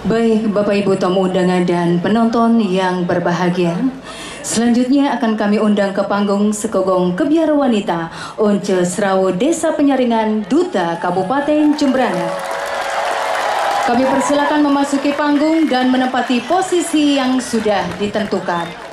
Baik, Bapak Ibu tamu undangan dan penonton yang berbahagia, selanjutnya akan kami undang ke panggung Sekogong Kebiar Wanita Once Srawo Desa Penyaringan, Duta Kabupaten Jembrana. Kami persilakan memasuki panggung dan menempati posisi yang sudah ditentukan.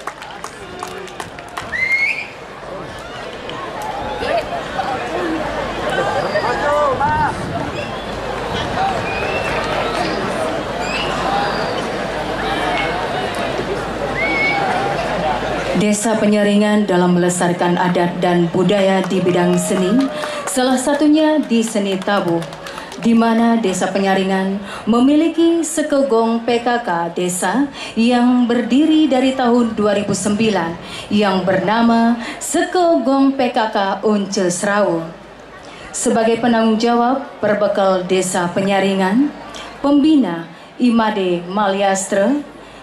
Desa Penyaringan dalam melestarikan adat dan budaya di bidang seni, salah satunya di seni tabuh, di mana Desa Penyaringan memiliki Sekogong PKK desa yang berdiri dari tahun 2009 yang bernama Sekogong PKK Once Srawo. Sebagai penanggung jawab berbekal Desa Penyaringan, pembina Imade Malyastra,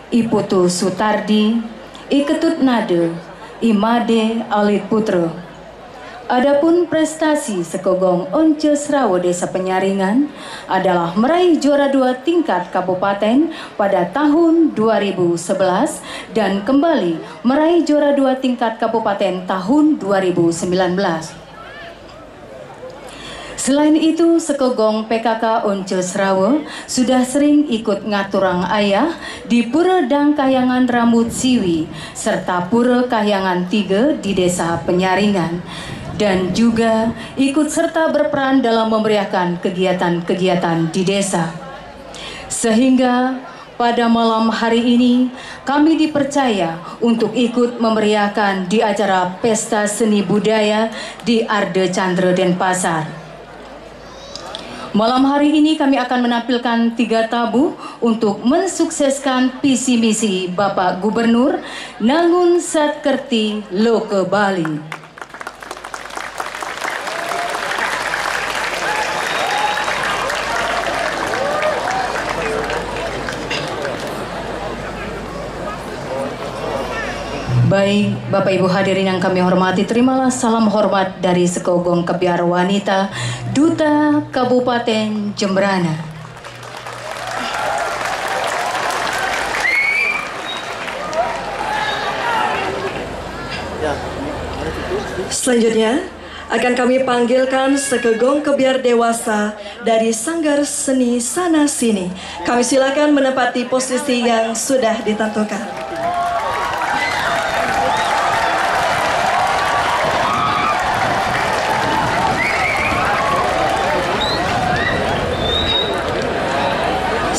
Iputu Sutardi, Iketut Nade, Imade Alit Putra. Adapun prestasi Sekogong Once Srawo Desa Penyaringan adalah meraih juara 2 tingkat kabupaten pada tahun 2011 dan kembali meraih juara 2 tingkat kabupaten tahun 2019. Selain itu, Sekogong PKK Once Srawo sudah sering ikut ngaturang ayah di Pura Dang Kahyangan Rambut Siwi serta Pura Kahyangan 3 di Desa Penyaringan, dan juga ikut serta berperan dalam memeriahkan kegiatan-kegiatan di desa. Sehingga pada malam hari ini kami dipercaya untuk ikut memeriahkan di acara Pesta Seni Budaya di Arde Chandra Denpasar. Malam hari ini kami akan menampilkan 3 tabuh untuk mensukseskan visi misi Bapak Gubernur Nangun Satkerti Loke Bali. Baik, Bapak Ibu hadirin yang kami hormati, terimalah salam hormat dari Sekogong Kebiar Wanita, Duta Kabupaten Jembrana. Selanjutnya akan kami panggilkan Sekogong Kebiar Dewasa dari Sanggar Seni Sana Sini. Kami silakan menempati posisi yang sudah ditentukan.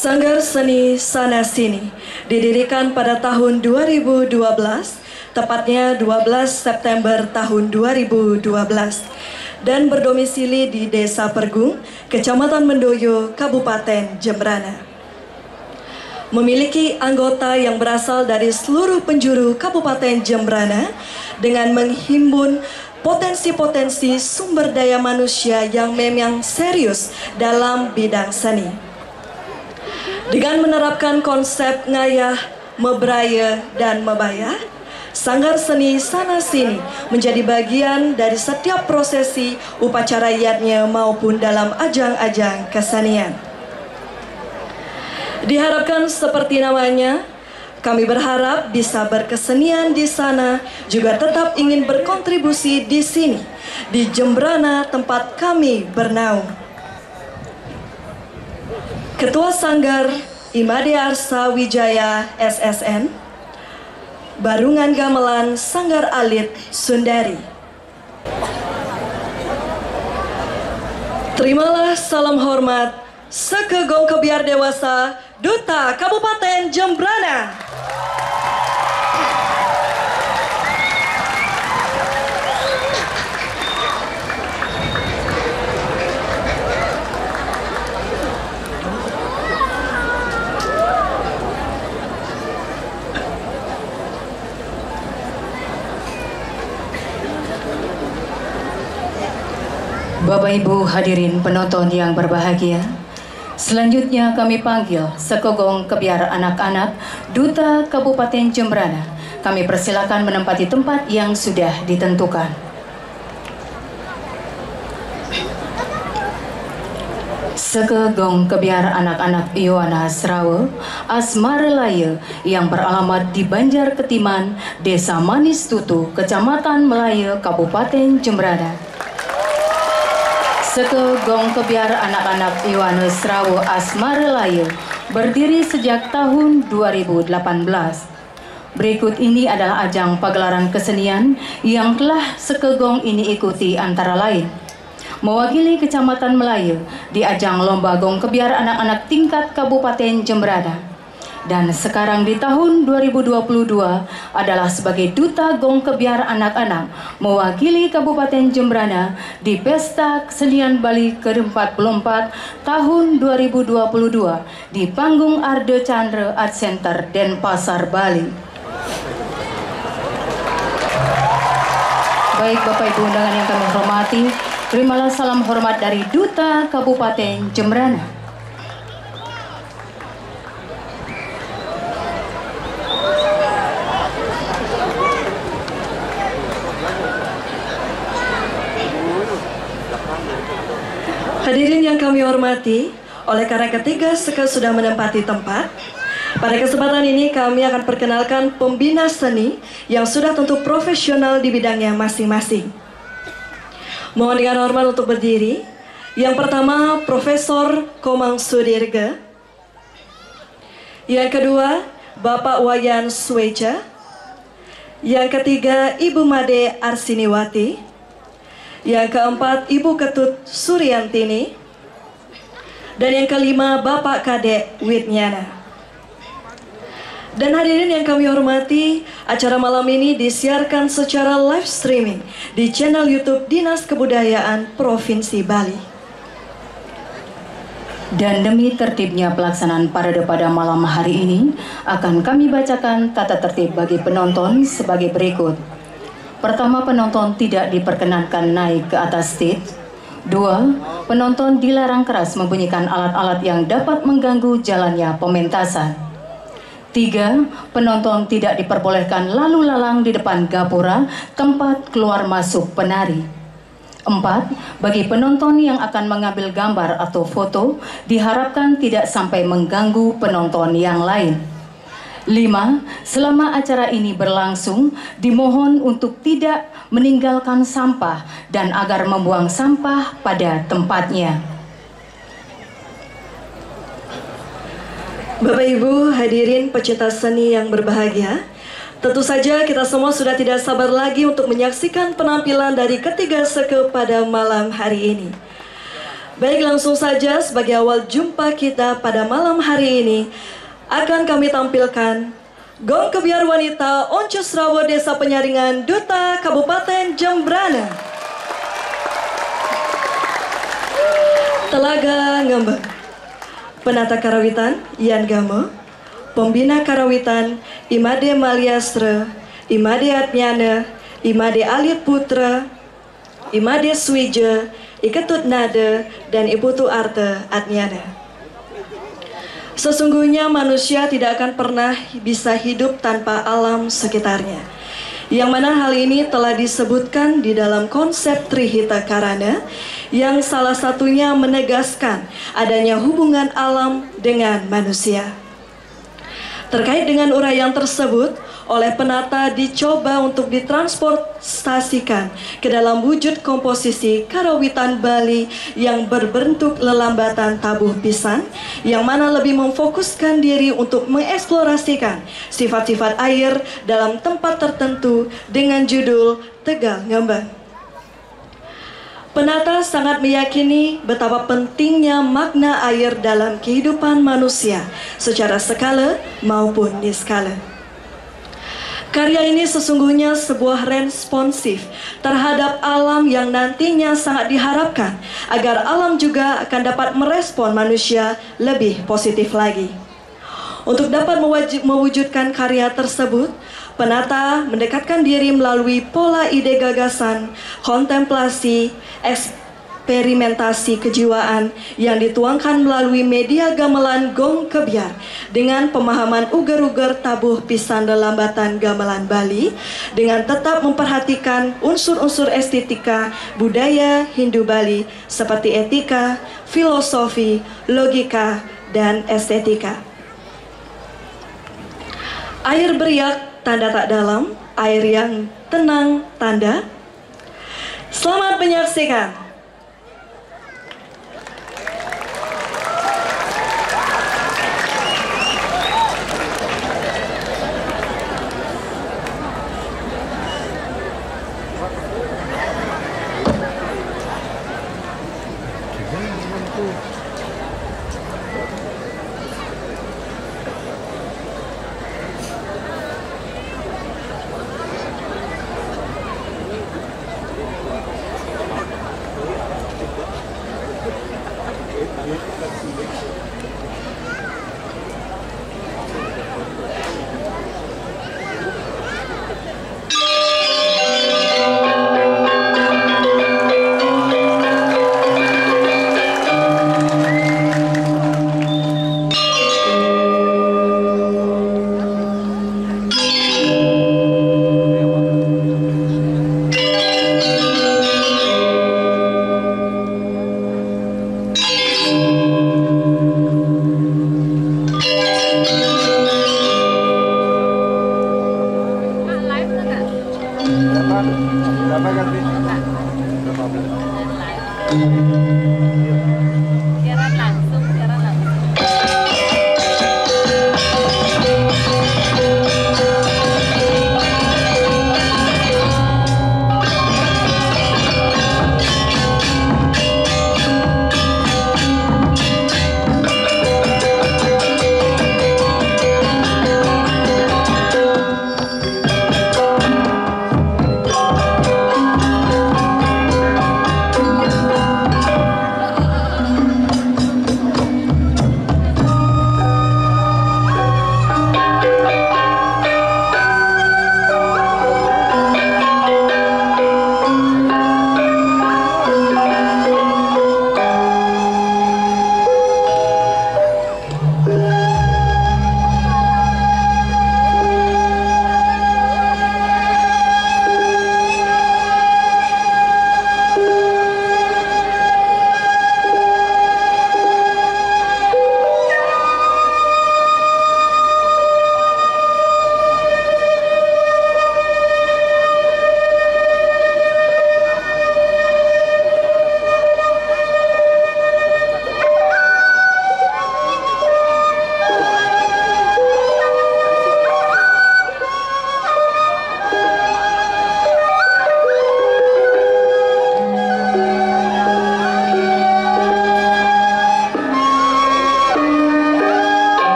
Sanggar Seni Sana Sini didirikan pada tahun 2012, tepatnya 12 September tahun 2012, dan berdomisili di Desa Pergung, Kecamatan Mendoyo, Kabupaten Jembrana. Memiliki anggota yang berasal dari seluruh penjuru Kabupaten Jembrana dengan menghimpun potensi-potensi sumber daya manusia yang memang serius dalam bidang seni. Dengan menerapkan konsep ngayah, mebraya, dan mebayah, Sanggar Seni Sana Sini menjadi bagian dari setiap prosesi upacara yatnya maupun dalam ajang-ajang kesenian. Diharapkan seperti namanya, kami berharap bisa berkesenian di sana, juga tetap ingin berkontribusi di sini, di Jembrana tempat kami bernaung. Ketua Sanggar Imade Arsa Wijaya SSN, Barungan Gamelan Sanggar Alit Sundari. Terimalah salam hormat Sekogong Kebiar Dewasa, Duta Kabupaten Jembrana. Bapak Ibu hadirin penonton yang berbahagia, selanjutnya kami panggil Sekogong Kebiar Anak-anak Duta Kabupaten Jembrana. Kami persilakan menempati tempat yang sudah ditentukan. Sekegong kebiar anak-anak Ioana Srawe Asmarelaya yang beralamat di Banjar Ketiman, Desa Manis Tutu, Kecamatan Melaya, Kabupaten Jembrana. Sekegong kebiar anak-anak Ioana Srawe Asmarelaya berdiri sejak tahun 2018. Berikut ini adalah ajang pagelaran kesenian yang telah Sekegong ini ikuti, antara lain: mewakili Kecamatan Melaya di ajang Lomba Gong Kebiar anak-anak tingkat Kabupaten Jembrana, dan sekarang di tahun 2022 adalah sebagai Duta Gong Kebiar anak-anak mewakili Kabupaten Jembrana di Pesta Kesenian Bali ke-44 tahun 2022 di panggung Arde Chandra Art Center, Denpasar, Bali. Baik Bapak Ibu undangan yang kami hormati, terimalah salam hormat dari Duta Kabupaten Jembrana. Hadirin yang kami hormati, oleh karena ketiga Seke sudah menempati tempat, pada kesempatan ini kami akan perkenalkan pembina seni yang sudah tentu profesional di bidangnya masing-masing. Mohon dengan hormat untuk berdiri. Yang pertama, Profesor Komang Sudirga. Yang kedua, Bapak Wayan Sweja. Yang ketiga, Ibu Made Arsiniwati. Yang keempat, Ibu Ketut Suryantini. Dan yang kelima, Bapak Kadek Widnyana. Dan hadirin yang kami hormati, acara malam ini disiarkan secara live streaming di channel YouTube Dinas Kebudayaan Provinsi Bali. Dan demi tertibnya pelaksanaan parade pada malam hari ini, akan kami bacakan tata tertib bagi penonton sebagai berikut. Pertama, penonton tidak diperkenankan naik ke atas stage. 2. Penonton dilarang keras membunyikan alat-alat yang dapat mengganggu jalannya pementasan. 3. Penonton tidak diperbolehkan lalu lalang di depan gapura, tempat keluar masuk penari. 4. Bagi penonton yang akan mengambil gambar atau foto, diharapkan tidak sampai mengganggu penonton yang lain. 5. Selama acara ini berlangsung, dimohon untuk tidak meninggalkan sampah dan agar membuang sampah pada tempatnya. Bapak Ibu hadirin pecinta seni yang berbahagia, tentu saja kita semua sudah tidak sabar lagi untuk menyaksikan penampilan dari ketiga Seke pada malam hari ini. Baik, langsung saja sebagai awal jumpa kita pada malam hari ini, akan kami tampilkan Gong Kebiar Wanita Once Srawe Desa Penyaringan, Duta Kabupaten Jembrana. Telaga Ngembeng. Penata Karawitan Yan Gamo, Pembina Karawitan Imade Maliastre, Imade Atnyana, Imade Alit Putra, Imade Swija, Iketut Nada, dan Ibu Tu Arte Atnyana. Sesungguhnya manusia tidak akan pernah bisa hidup tanpa alam sekitarnya, yang mana hal ini telah disebutkan di dalam konsep Trihita Karana, yang salah satunya menegaskan adanya hubungan alam dengan manusia. Terkait dengan uraian tersebut, oleh penata dicoba untuk ditransportasikan ke dalam wujud komposisi karawitan Bali yang berbentuk lelambatan tabuh pisan, yang mana lebih memfokuskan diri untuk mengeksplorasikan sifat-sifat air dalam tempat tertentu dengan judul Tegal Ngembeng. Penata sangat meyakini betapa pentingnya makna air dalam kehidupan manusia secara skala maupun niskala. Karya ini sesungguhnya sebuah responsif terhadap alam yang nantinya sangat diharapkan agar alam juga akan dapat merespon manusia lebih positif lagi. Untuk dapat mewujudkan karya tersebut, penata mendekatkan diri melalui pola ide gagasan, kontemplasi, eksperimentasi kejiwaan yang dituangkan melalui media gamelan Gong Kebiar dengan pemahaman uger-uger tabuh pisan lelambatan gamelan Bali dengan tetap memperhatikan unsur-unsur estetika budaya Hindu Bali seperti etika, filosofi, logika, dan estetika. Air beriak tanda tak dalam, air yang tenang tanda. Selamat menyaksikan.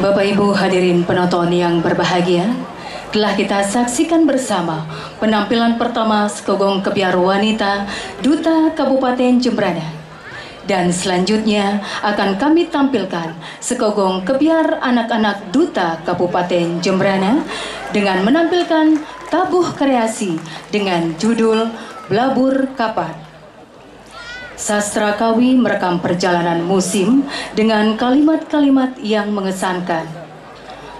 Bapak Ibu hadirin penonton yang berbahagia, telah kita saksikan bersama penampilan pertama Sekogong Kebiar Wanita Duta Kabupaten Jembrana. Dan selanjutnya akan kami tampilkan Sekogong Kebiar Anak-anak Duta Kabupaten Jembrana dengan menampilkan tabuh kreasi dengan judul Blabur Kapat. Sastra Kawi merekam perjalanan musim dengan kalimat-kalimat yang mengesankan.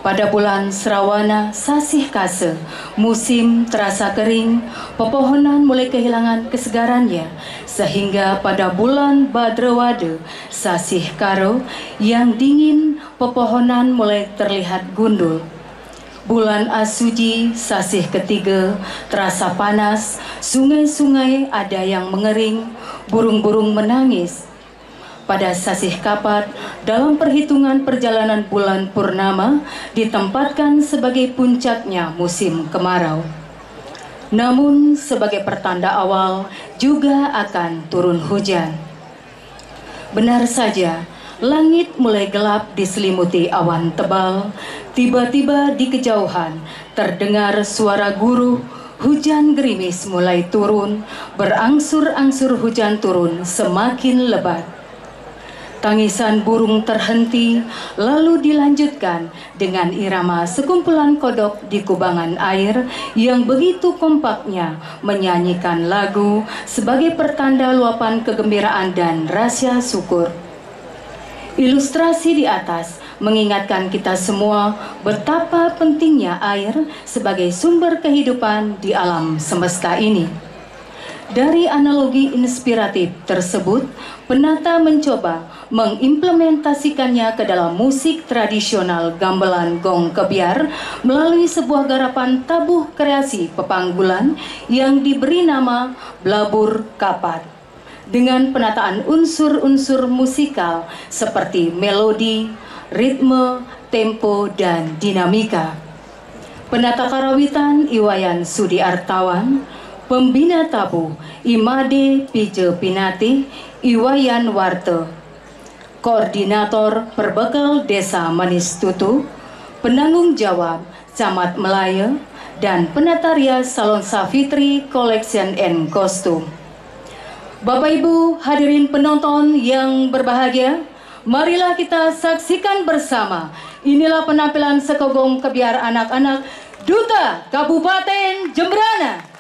Pada bulan Srawana Sasih Kase, musim terasa kering, pepohonan mulai kehilangan kesegarannya, sehingga pada bulan Badrawade Sasih Karo yang dingin, pepohonan mulai terlihat gundul. Bulan Asuji Sasih ketiga terasa panas, sungai-sungai ada yang mengering, burung-burung menangis. Pada Sasih Kapat, dalam perhitungan perjalanan bulan purnama ditempatkan sebagai puncaknya musim kemarau. Namun sebagai pertanda awal juga akan turun hujan. Benar saja, langit mulai gelap diselimuti awan tebal. Tiba-tiba di kejauhan terdengar suara guruh, hujan gerimis mulai turun, berangsur-angsur hujan turun semakin lebat. Tangisan burung terhenti, lalu dilanjutkan dengan irama sekumpulan kodok di kubangan air yang begitu kompaknya menyanyikan lagu sebagai pertanda luapan kegembiraan dan rasa syukur. Ilustrasi di atas mengingatkan kita semua betapa pentingnya air sebagai sumber kehidupan di alam semesta ini. Dari analogi inspiratif tersebut, penata mencoba mengimplementasikannya ke dalam musik tradisional gamelan gong kebiar melalui sebuah garapan tabuh kreasi pepanggulan yang diberi nama Blabur Kapat, dengan penataan unsur-unsur musikal seperti melodi, ritme, tempo, dan dinamika. Penata karawitan Iwayan Sudi Artawan, pembina tabuh Imade Pije Pinati Iwayan Warte, koordinator perbekal Desa Manis Tutu, penanggung jawab Camat Melaya, dan penata rias Salon Safitri Collection and Costume. Bapak Ibu hadirin penonton yang berbahagia, marilah kita saksikan bersama. Inilah penampilan Sekogong Kebiar Anak-anak Duta Kabupaten Jembrana.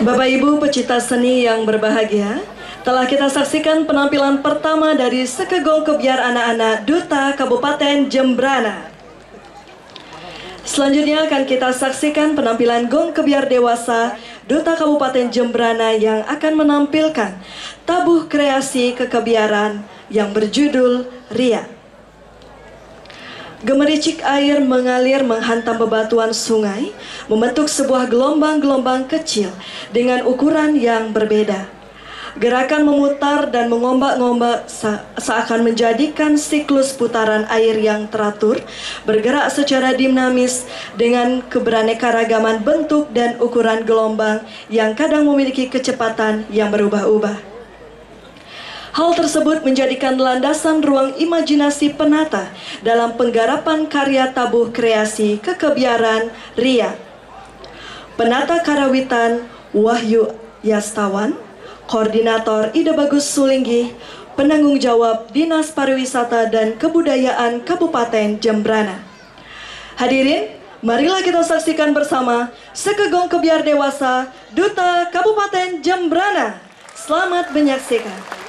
Bapak Ibu pecinta seni yang berbahagia, telah kita saksikan penampilan pertama dari Sekegong Kebiar anak-anak Duta Kabupaten Jembrana. Selanjutnya akan kita saksikan penampilan Gong Kebiar dewasa Duta Kabupaten Jembrana yang akan menampilkan tabuh kreasi kekebiaran yang berjudul Ria. Gemericik air mengalir menghantam bebatuan sungai, membentuk sebuah gelombang-gelombang kecil dengan ukuran yang berbeda. Gerakan memutar dan mengombak-ngombak seakan menjadikan siklus putaran air yang teratur, bergerak secara dinamis dengan keberaneka-ragaman bentuk dan ukuran gelombang yang kadang memiliki kecepatan yang berubah-ubah. Hal tersebut menjadikan landasan ruang imajinasi penata dalam penggarapan karya tabuh kreasi kekebiaran Ria. Penata karawitan Wahyu Yastawan, Koordinator Ide Bagus Sulinggi, Penanggung Jawab Dinas Pariwisata dan Kebudayaan Kabupaten Jembrana. Hadirin, marilah kita saksikan bersama Sekegong Kebiar dewasa Duta Kabupaten Jembrana. Selamat menyaksikan.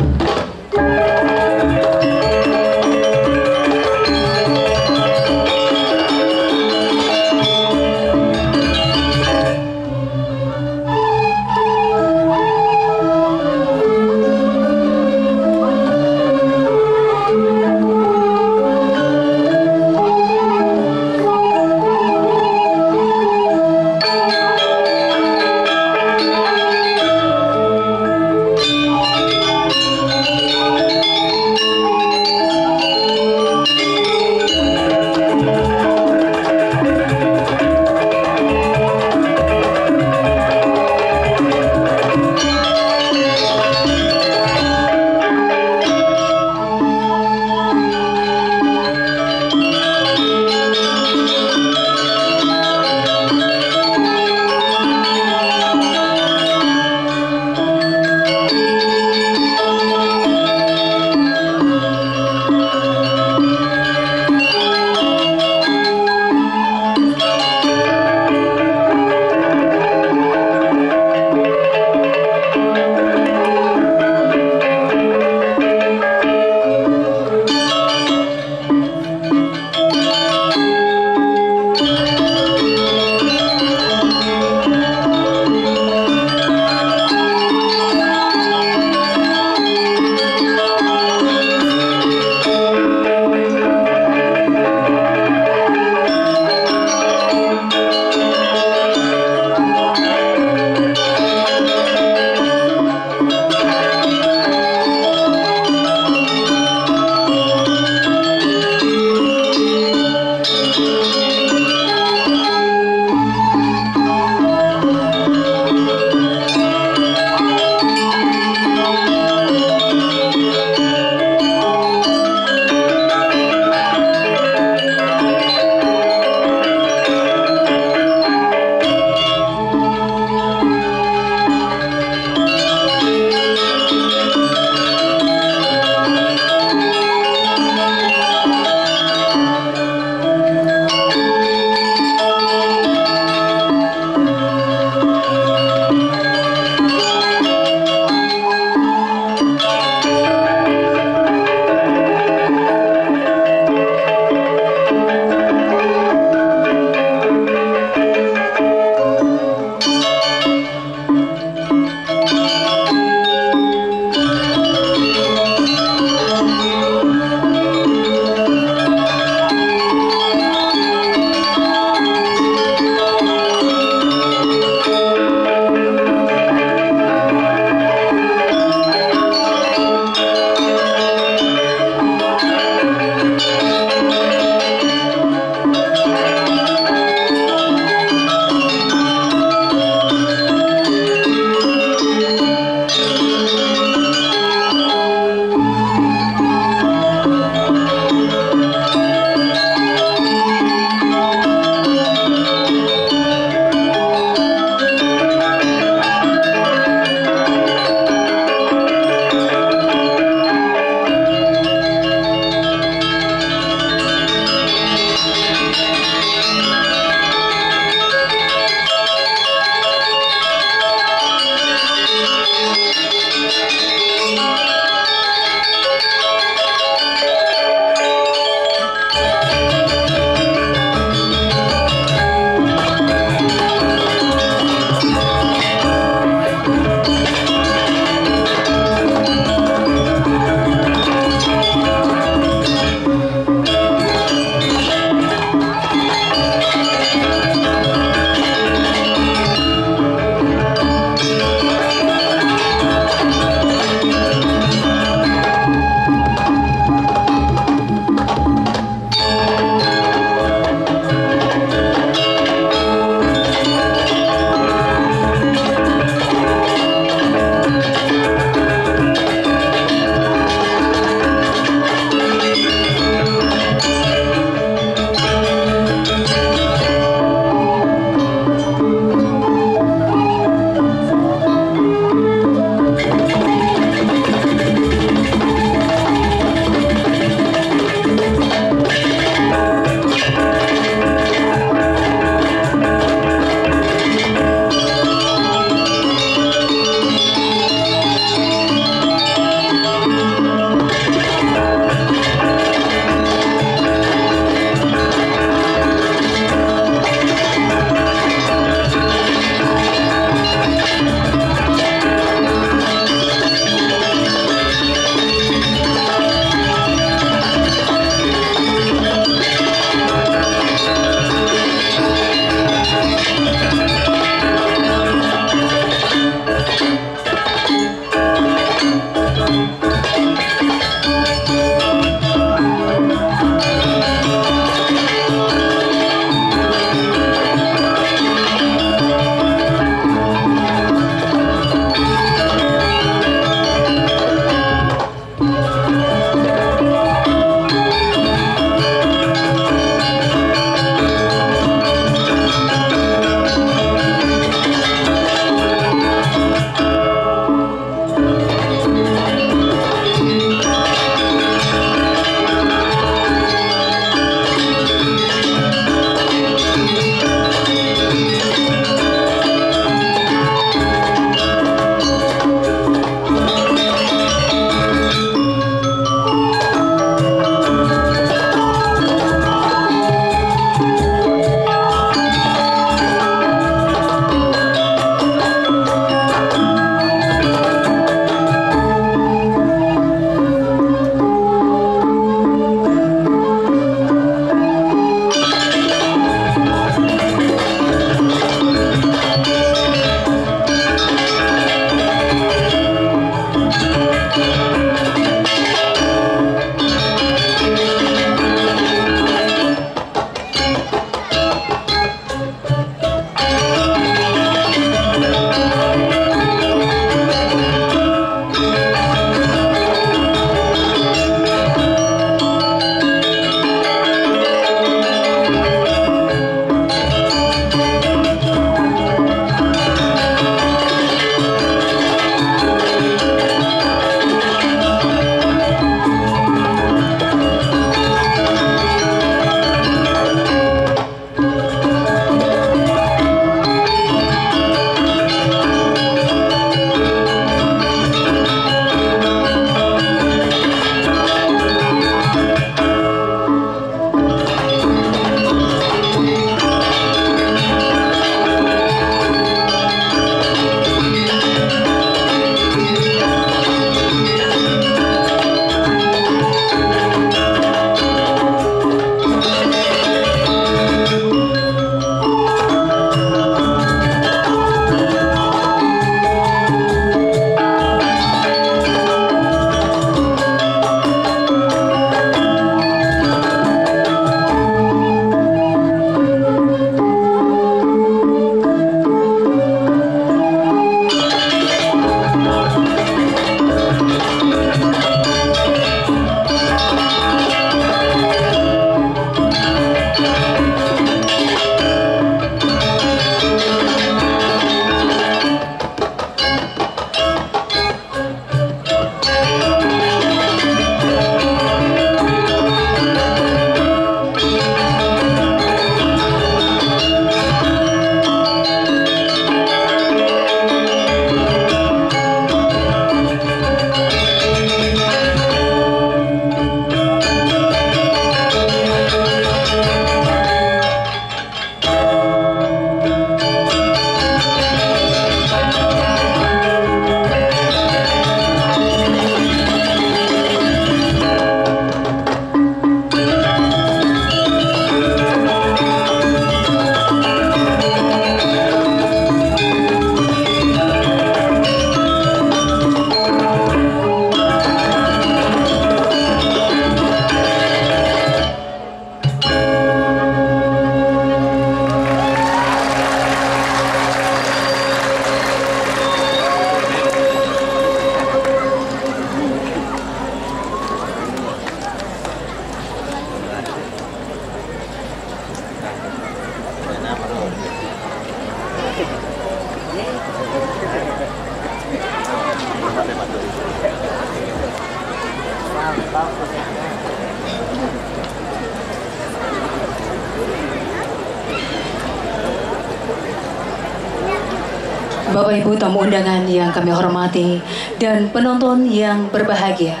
Bapak Ibu tamu undangan yang kami hormati dan penonton yang berbahagia,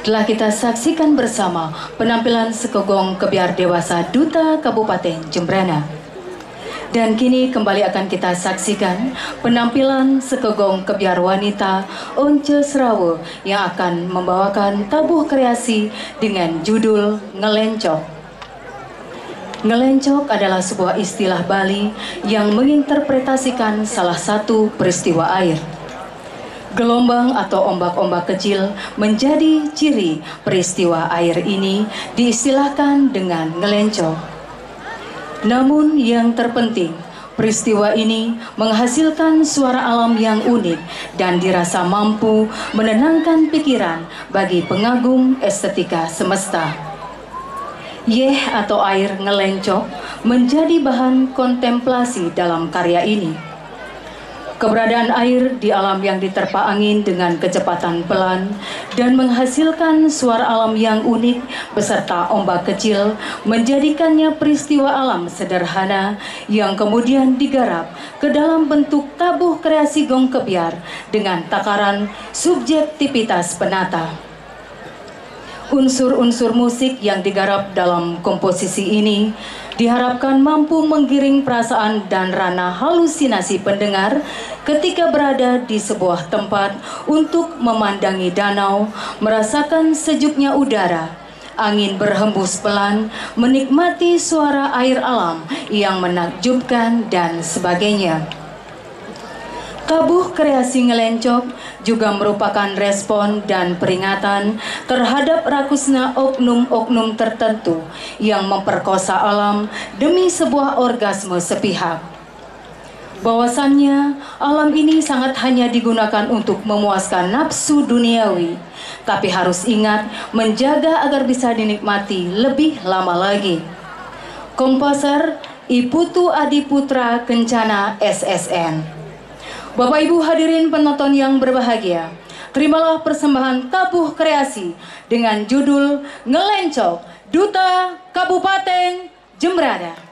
telah kita saksikan bersama penampilan Sekogong Kebiar Dewasa Duta Kabupaten Jembrana. Dan kini kembali akan kita saksikan penampilan Sekogong Kebiar Wanita Once Serawe yang akan membawakan tabuh kreasi dengan judul Ngelencok. Ngelencok adalah sebuah istilah Bali yang menginterpretasikan salah satu peristiwa air. Gelombang atau ombak-ombak kecil menjadi ciri peristiwa air ini diistilahkan dengan ngelencok. Namun yang terpenting, peristiwa ini menghasilkan suara alam yang unik dan dirasa mampu menenangkan pikiran bagi pengagum estetika semesta. Yeh atau air ngelencok menjadi bahan kontemplasi dalam karya ini. Keberadaan air di alam yang diterpa angin dengan kecepatan pelan dan menghasilkan suara alam yang unik beserta ombak kecil menjadikannya peristiwa alam sederhana yang kemudian digarap ke dalam bentuk tabuh kreasi gong kebiar dengan takaran subjektivitas penata. Unsur-unsur musik yang digarap dalam komposisi ini diharapkan mampu menggiring perasaan dan ranah halusinasi pendengar ketika berada di sebuah tempat untuk memandangi danau, merasakan sejuknya udara, angin berhembus pelan, menikmati suara air alam yang menakjubkan, dan sebagainya. Tabuh kreasi ngelencok juga merupakan respon dan peringatan terhadap rakusnya oknum-oknum tertentu yang memperkosa alam demi sebuah orgasme sepihak. Bahwasannya alam ini sangat hanya digunakan untuk memuaskan nafsu duniawi, tapi harus ingat menjaga agar bisa dinikmati lebih lama lagi. Komposer Iputu Adiputra Kencana SSN. Bapak Ibu hadirin penonton yang berbahagia, terimalah persembahan tabuh kreasi dengan judul Ngelencok, Duta Kabupaten Jembrana.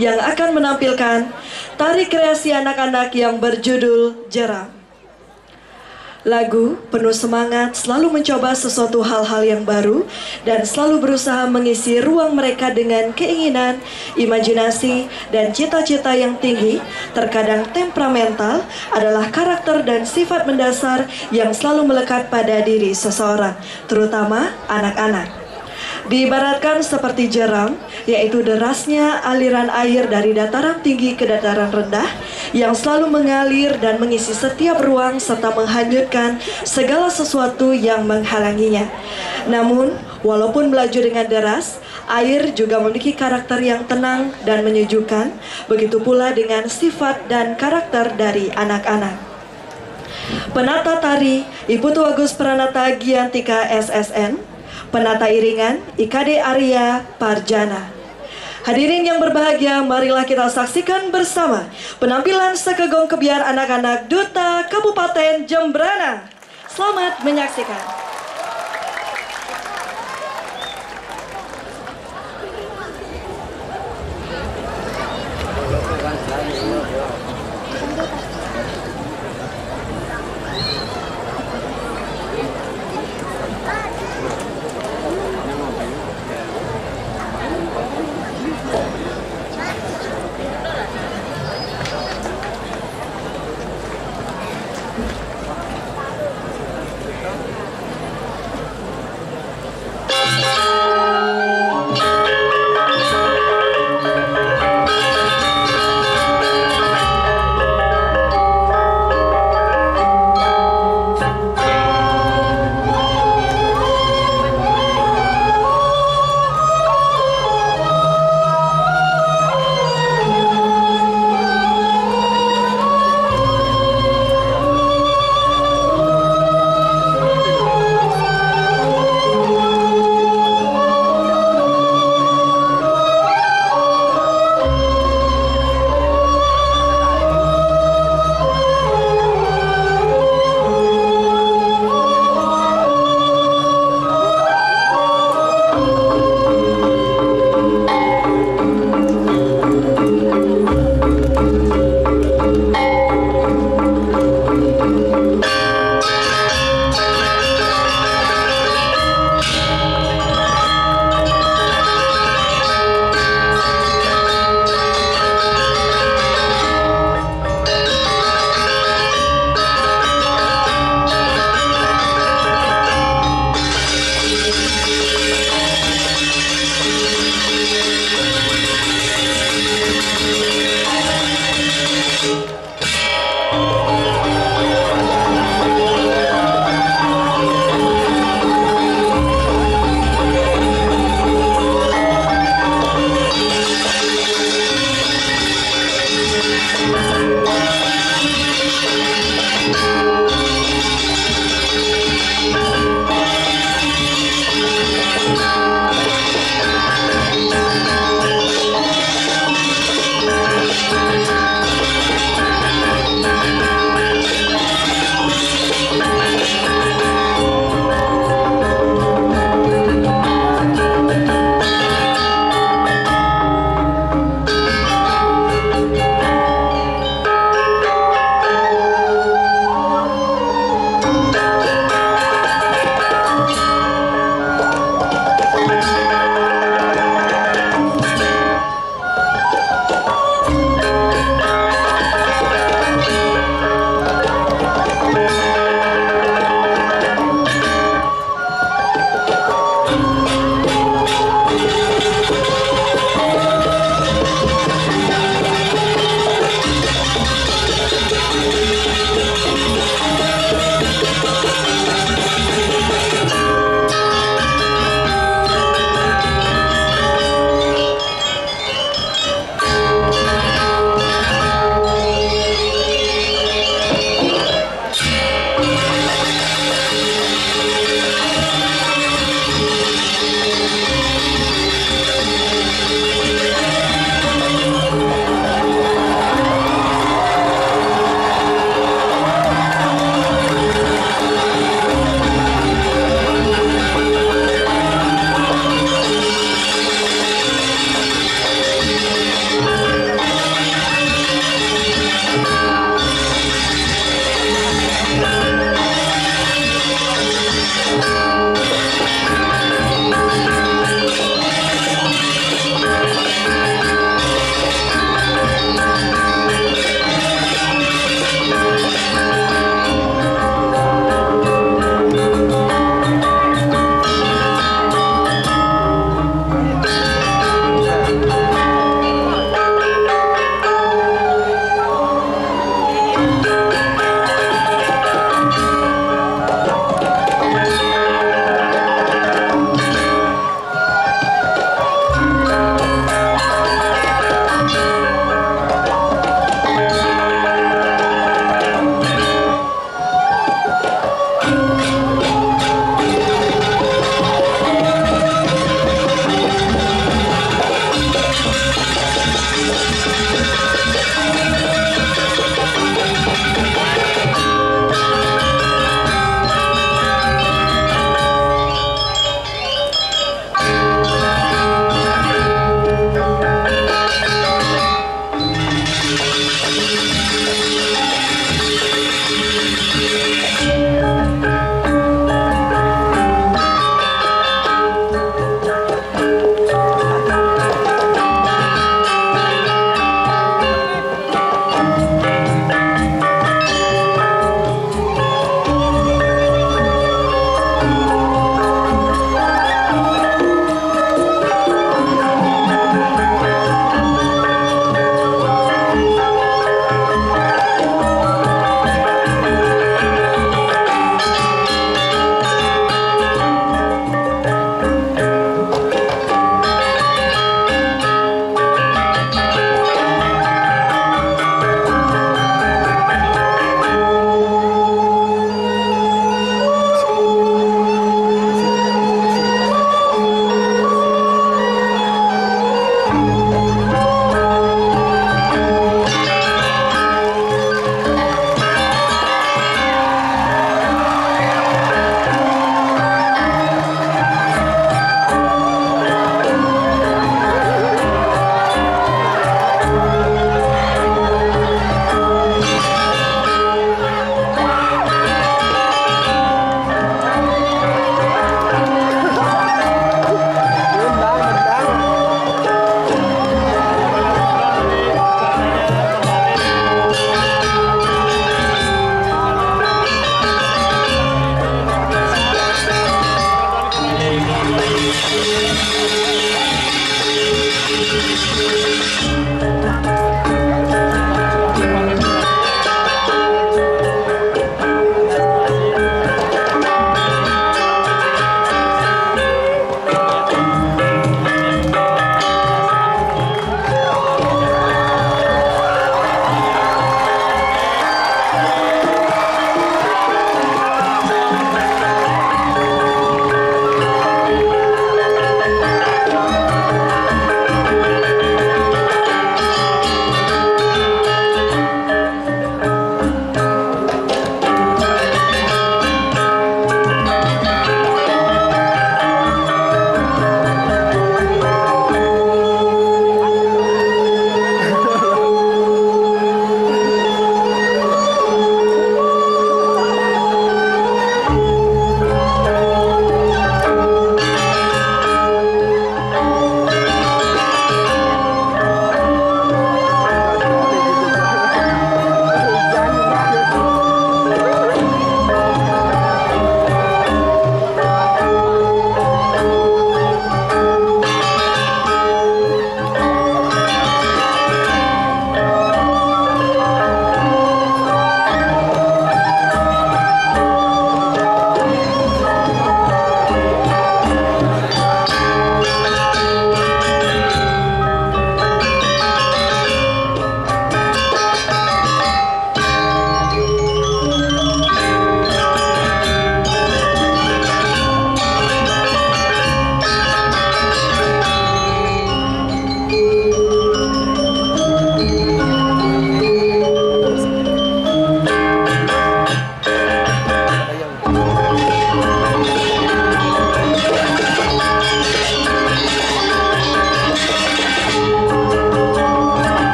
yang akan menampilkan tari kreasi anak-anak yang berjudul Jeram. Lagu penuh semangat selalu mencoba sesuatu hal-hal yang baru dan selalu berusaha mengisi ruang mereka dengan keinginan, imajinasi, dan cita-cita yang tinggi. Terkadang temperamental adalah karakter dan sifat mendasar yang selalu melekat pada diri seseorang, terutama anak-anak. Diibaratkan seperti jeram, yaitu derasnya aliran air dari dataran tinggi ke dataran rendah yang selalu mengalir dan mengisi setiap ruang serta menghanyutkan segala sesuatu yang menghalanginya. Namun, walaupun melaju dengan deras, air juga memiliki karakter yang tenang dan menyejukkan. Begitu pula dengan sifat dan karakter dari anak-anak. Penata tari Ibu Tuagus Pranata Giantika SSN, penata iringan IKD Arya Parjana. Hadirin yang berbahagia, marilah kita saksikan bersama penampilan Sekegong Kebiar anak-anak Duta Kabupaten Jembrana. Selamat menyaksikan.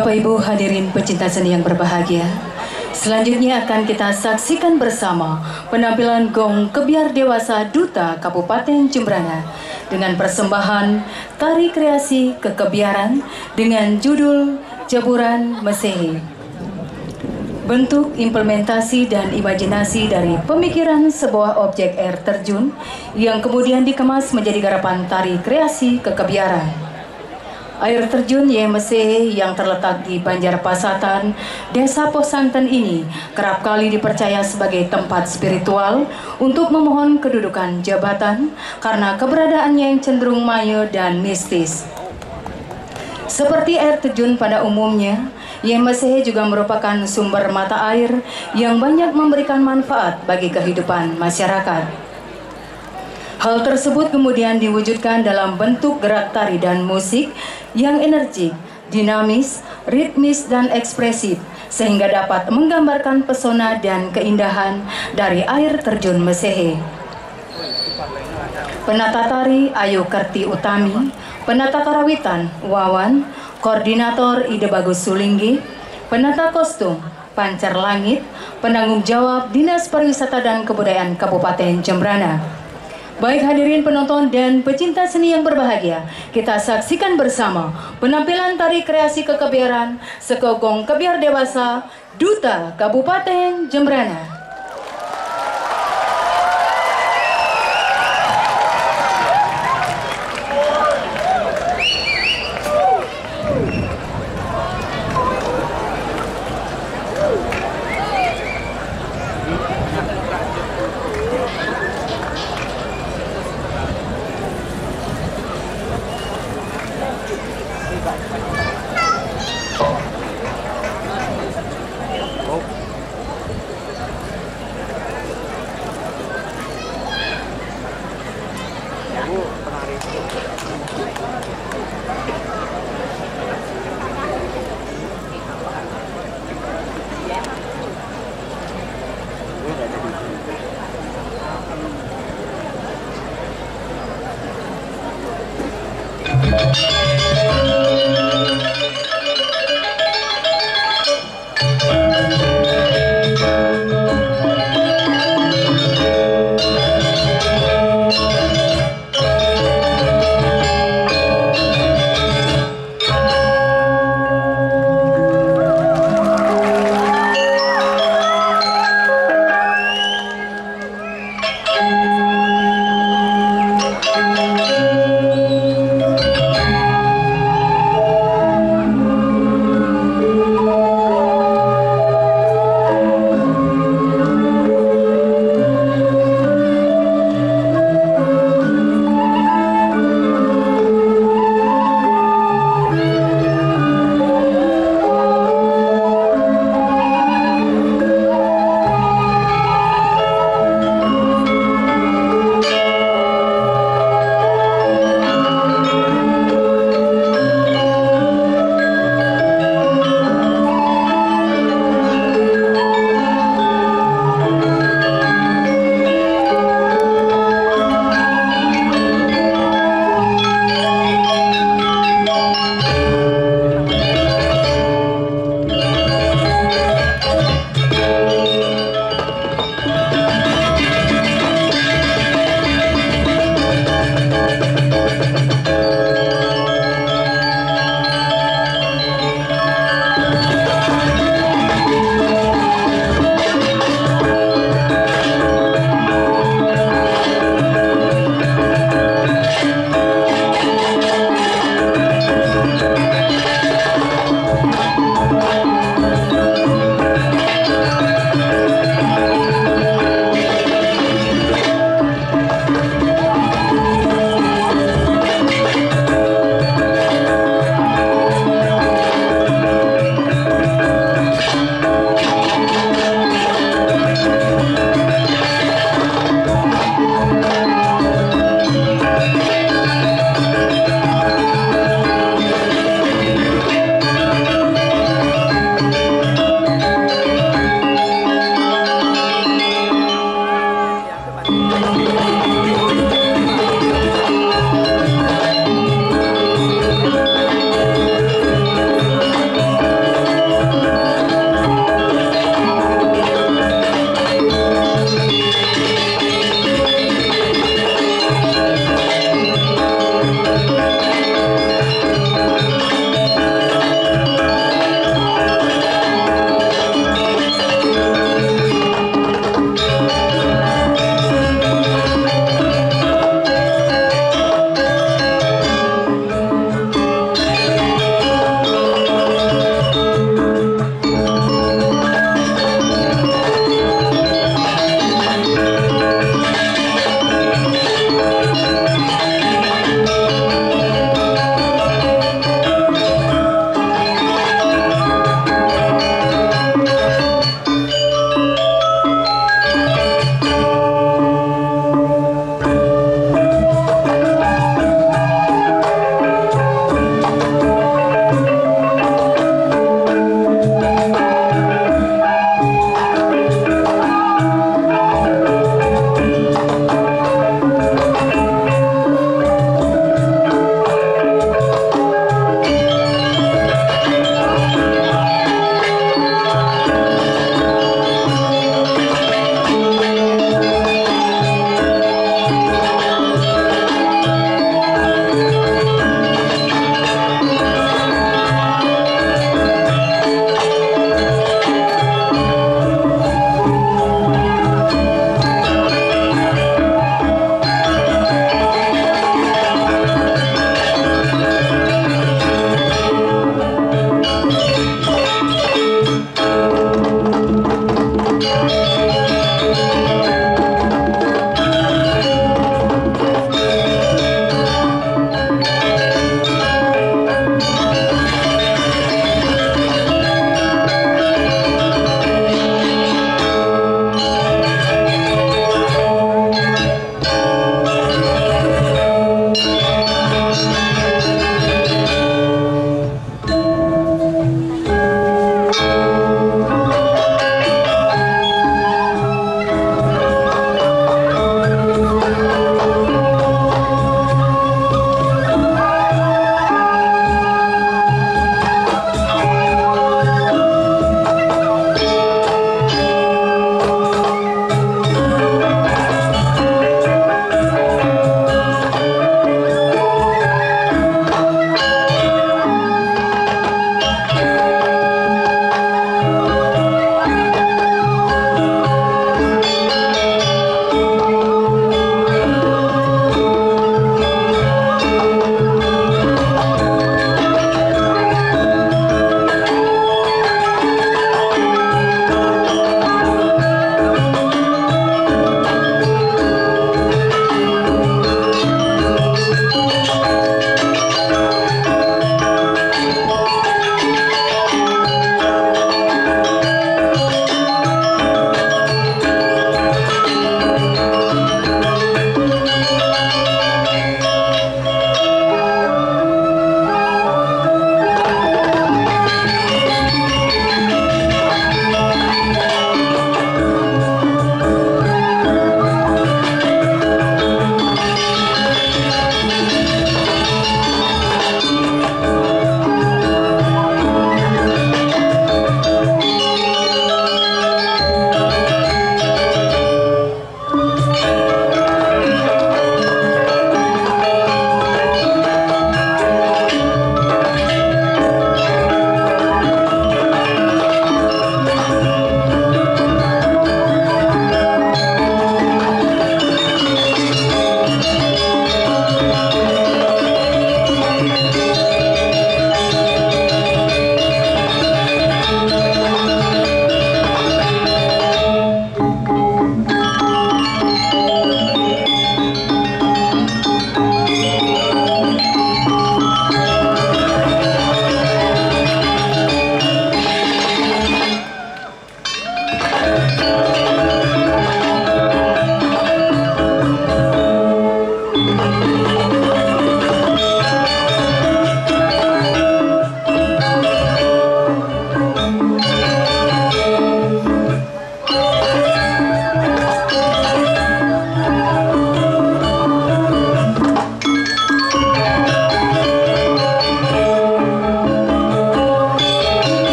Bapak Ibu hadirin pecinta seni yang berbahagia, selanjutnya akan kita saksikan bersama penampilan Gong Kebiar Dewasa Duta Kabupaten Jembrana dengan persembahan tari kreasi kekebiaran dengan judul Jeburan Mesehe. Bentuk implementasi dan imajinasi dari pemikiran sebuah objek air terjun yang kemudian dikemas menjadi garapan tari kreasi kekebiaran. Air terjun Yemesehe yang terletak di Banjarpasatan, Desa Posanten ini kerap kali dipercaya sebagai tempat spiritual untuk memohon kedudukan jabatan karena keberadaannya yang cenderung maya dan mistis. Seperti air terjun pada umumnya, Yemesehe juga merupakan sumber mata air yang banyak memberikan manfaat bagi kehidupan masyarakat. Hal tersebut kemudian diwujudkan dalam bentuk gerak tari dan musik yang energik, dinamis, ritmis, dan ekspresif, sehingga dapat menggambarkan pesona dan keindahan dari air terjun Mesehe. Penata tari Ayu Kerti Utami, penata karawitan Wawan, koordinator Ide Bagus Sulinggi, penata kostum Pancar Langit, penanggung jawab Dinas Pariwisata dan Kebudayaan Kabupaten Jembrana. Baik hadirin penonton dan pecinta seni yang berbahagia, kita saksikan bersama penampilan tari kreasi kekebiaran Sekogong Kebiar Dewasa Duta Kabupaten Jembrana.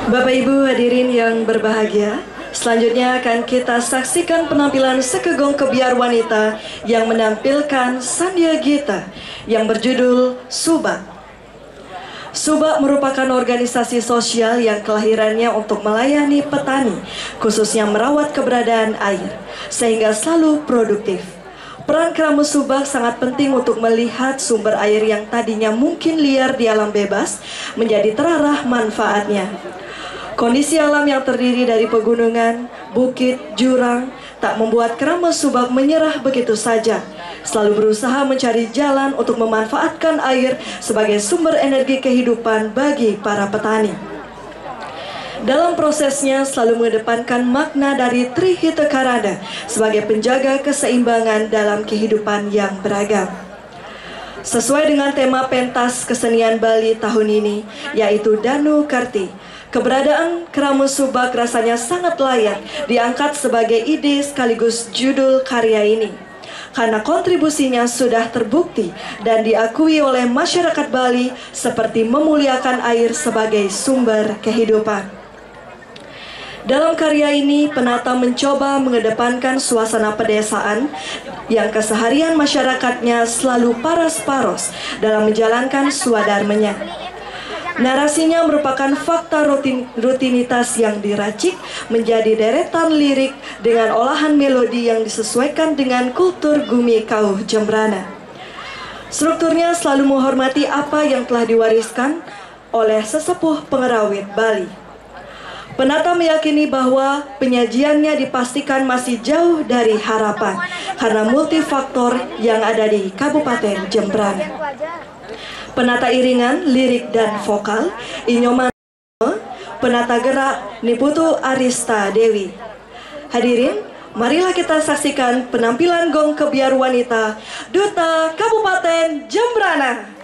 Bapak Ibu hadirin yang berbahagia, selanjutnya akan kita saksikan penampilan Sekegong Kebiar Wanita yang menampilkan Sandia Gita yang berjudul Subak. Subak merupakan organisasi sosial yang kelahirannya untuk melayani petani, khususnya merawat keberadaan air, sehingga selalu produktif. Peran Kramus Subak sangat penting untuk melihat sumber air yang tadinya mungkin liar di alam bebas menjadi terarah manfaatnya. Kondisi alam yang terdiri dari pegunungan, bukit, jurang tak membuat Kramus Subak menyerah begitu saja. Selalu berusaha mencari jalan untuk memanfaatkan air sebagai sumber energi kehidupan bagi para petani. Dalam prosesnya selalu mengedepankan makna dari Trihita Karana sebagai penjaga keseimbangan dalam kehidupan yang beragam. Sesuai dengan tema pentas kesenian Bali tahun ini, yaitu Danu Karti, keberadaan Kramus Subak rasanya sangat layak diangkat sebagai ide sekaligus judul karya ini, karena kontribusinya sudah terbukti dan diakui oleh masyarakat Bali seperti memuliakan air sebagai sumber kehidupan. Dalam karya ini, penata mencoba mengedepankan suasana pedesaan yang keseharian masyarakatnya selalu paras-paros dalam menjalankan swadharmanya. Narasinya merupakan fakta rutinitas yang diracik menjadi deretan lirik dengan olahan melodi yang disesuaikan dengan kultur Gumi Kauh Jembrana. Strukturnya selalu menghormati apa yang telah diwariskan oleh sesepuh pengerawit Bali. Penata meyakini bahwa penyajiannya dipastikan masih jauh dari harapan karena multifaktor yang ada di Kabupaten Jembrana. Penata iringan, lirik, dan vokal Inyoman, penata gerak Niputu Arista Dewi. Hadirin, marilah kita saksikan penampilan Gong Kebiar Wanita Duta Kabupaten Jembrana.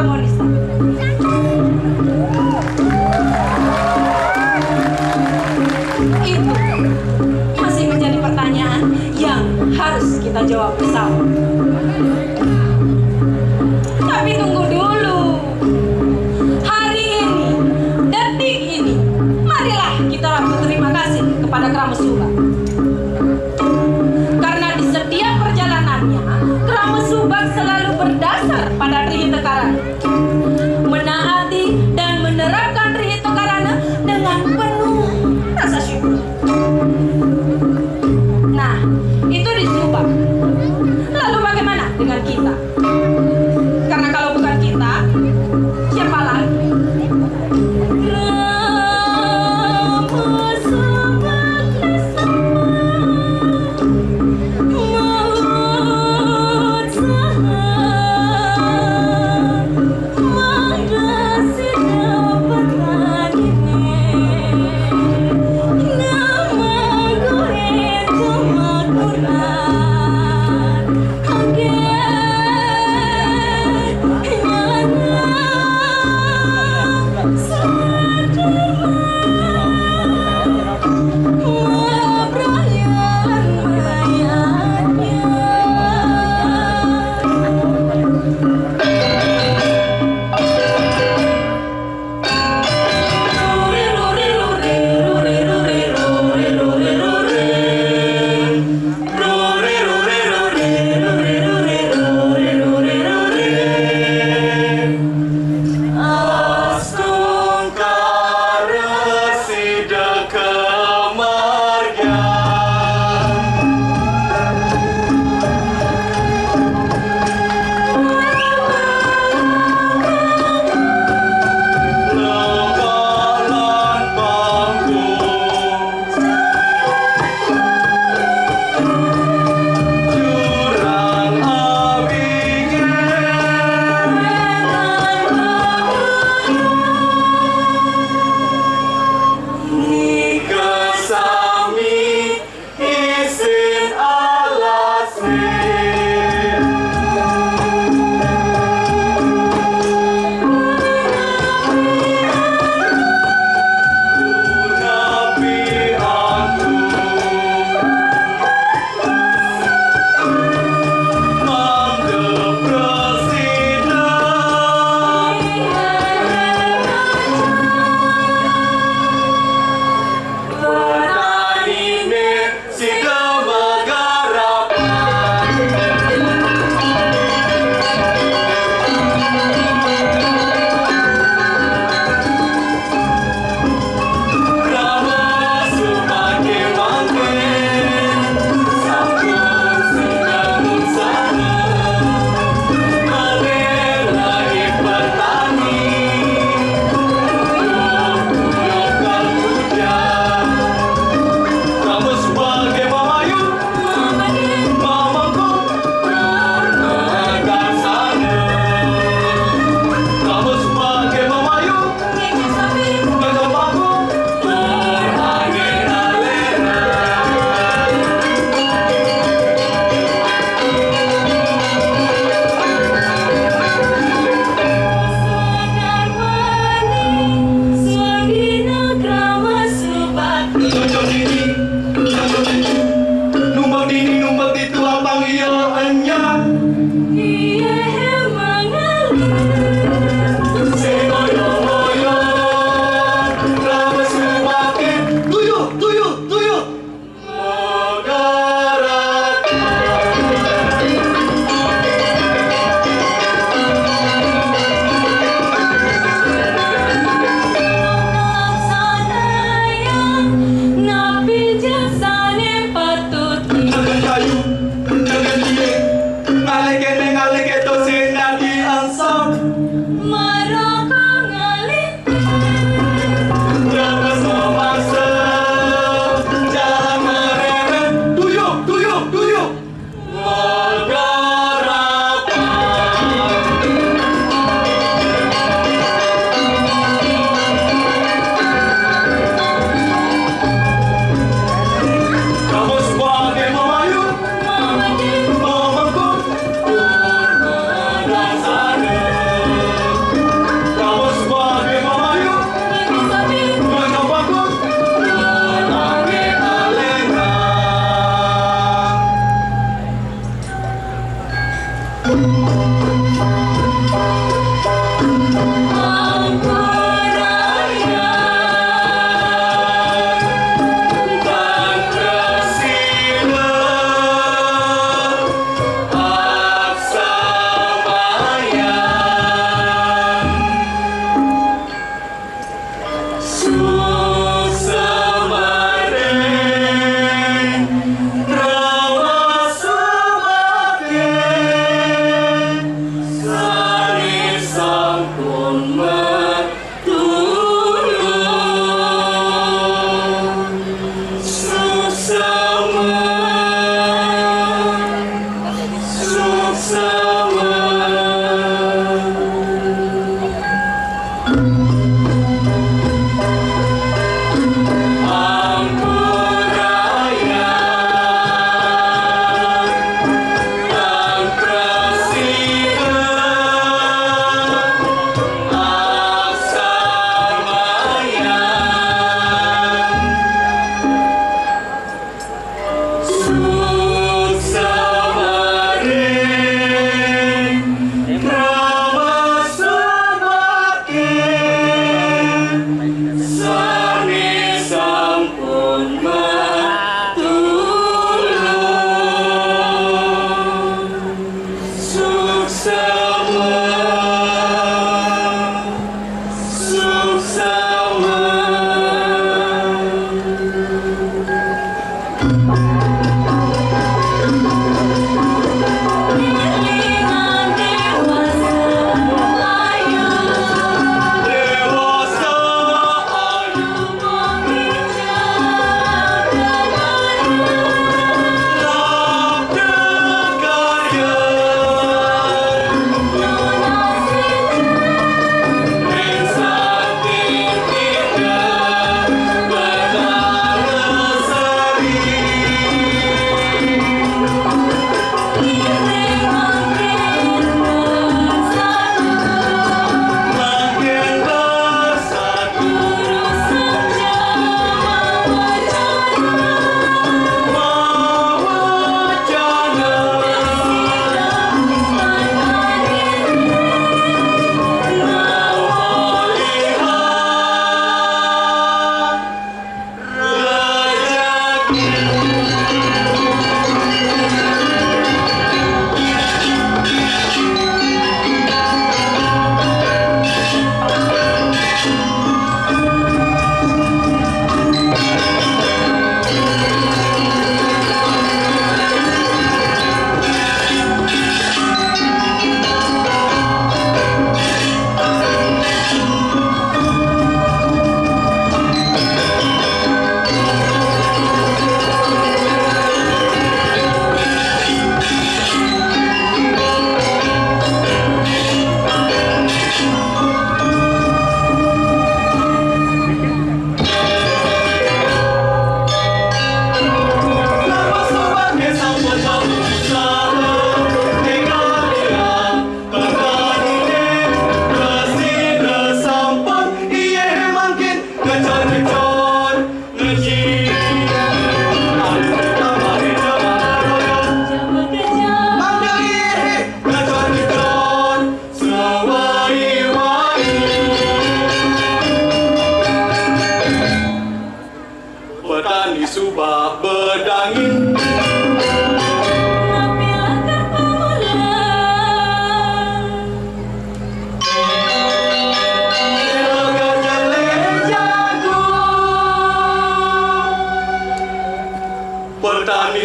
Monista. Itu masih menjadi pertanyaan yang harus kita jawab bersama. Tapi tunggu dulu. Hari ini, detik ini, marilah kita berterima kasih kepada Krama Subak. Karena di setiap perjalanannya, Krama Subak selalu berdasar pada Rihita Karana, menaati dan menerapkan Rihita Karana dengan penuh rasa syukur. Nah, itu di Subak. Lalu bagaimana dengan kita? Karena kalau bukan kita, siapa lagi?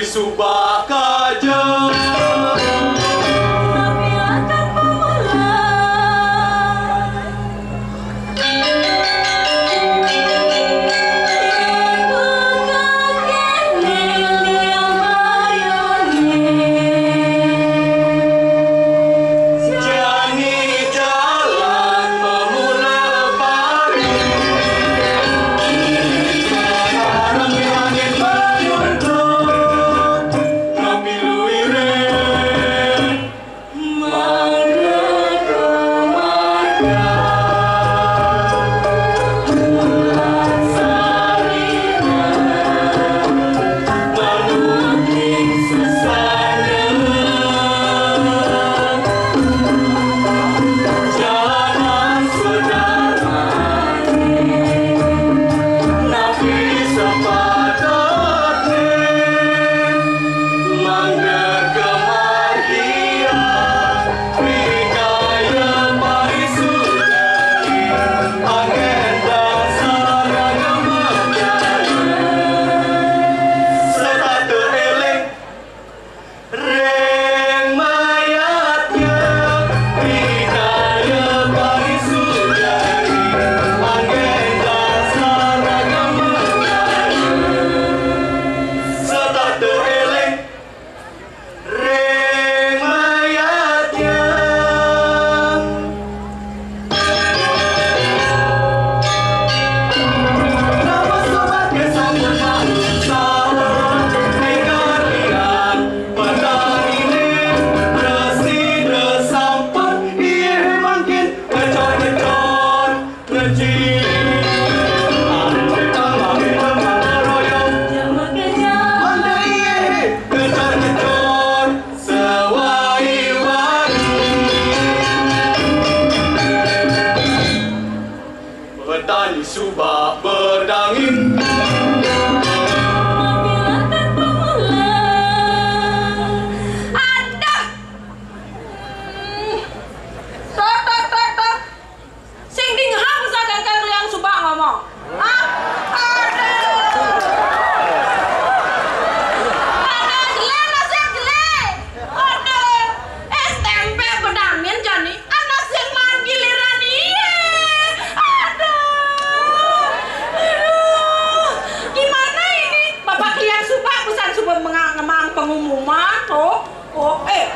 subak kaja. Petani subak berdangin. Pengumuman tuh,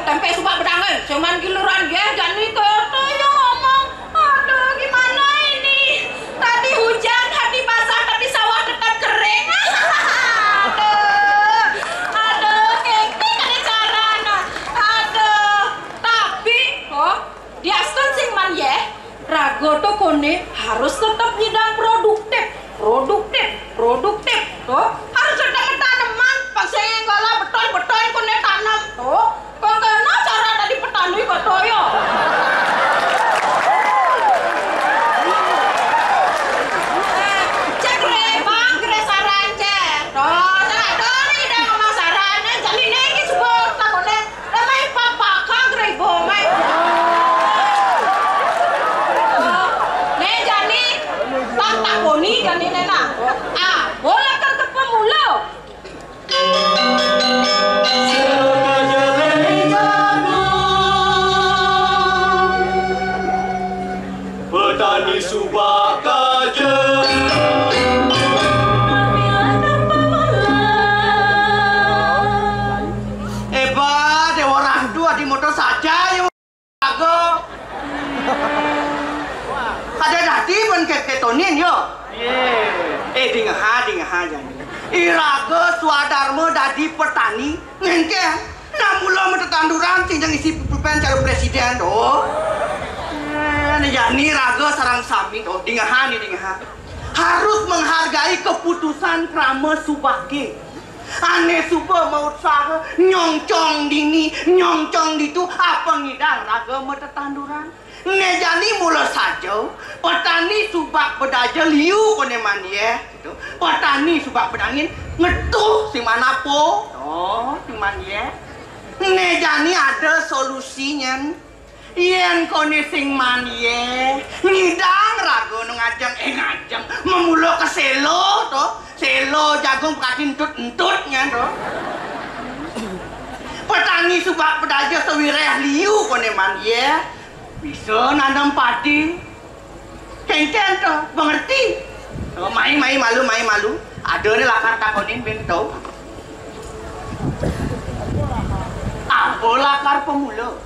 tempe subak bedangin, cuman giliran dia jani kata yang ngomong, aduh gimana ini? Tadi hujan, hati basah tapi sawah tetap kering. Aduh, kektik ada caranya. Aduh, tapi, dia sing man ye, rago tuh kone harus tetap nyidang produktif, tuh harus tetap tanaman, pasang kalau betul kone tanam, tuh, bagaimana cara tadi petani katoyo? Cek le bang, kira saran cek, tuh, saran ini dah ngomong sarannya, jadi nengi sebut takone, lemai papa kang rebo mai. Jani, tak boni jani nena. Boleh kan ke pemula. Petani subak kaja. Hebat, orang tua di motor saja yang rago. Ada dati pun ketonin yo. Dengar jangan. Iraga swadharma dadi petani ngengke. Namula metetanduran cinjang isi pulpen calon presiden doh. Yani raga sarang sami doh dengar. Harus menghargai keputusan krama subake. Ane suba mau usaha nyongcong dini, nyongcong ditu apa ngidang raga metetanduran. Ngejani mula saja petani subak bedaja liu kone manie gitu. Petani subak bedangin ngetuh si mana po si manie. Ngejani ada solusinya. Yen kone sing manie ngidang rago ngajeng memula ke selo to. Selo jagung katin entut-entutnya to. petani subak pedaja sewireh liu koneman ya. Bisa nanam padi. Kenten toh, mengerti? Mai malu. Ada ni lakar takonin ben tau. Apa lakar pemula?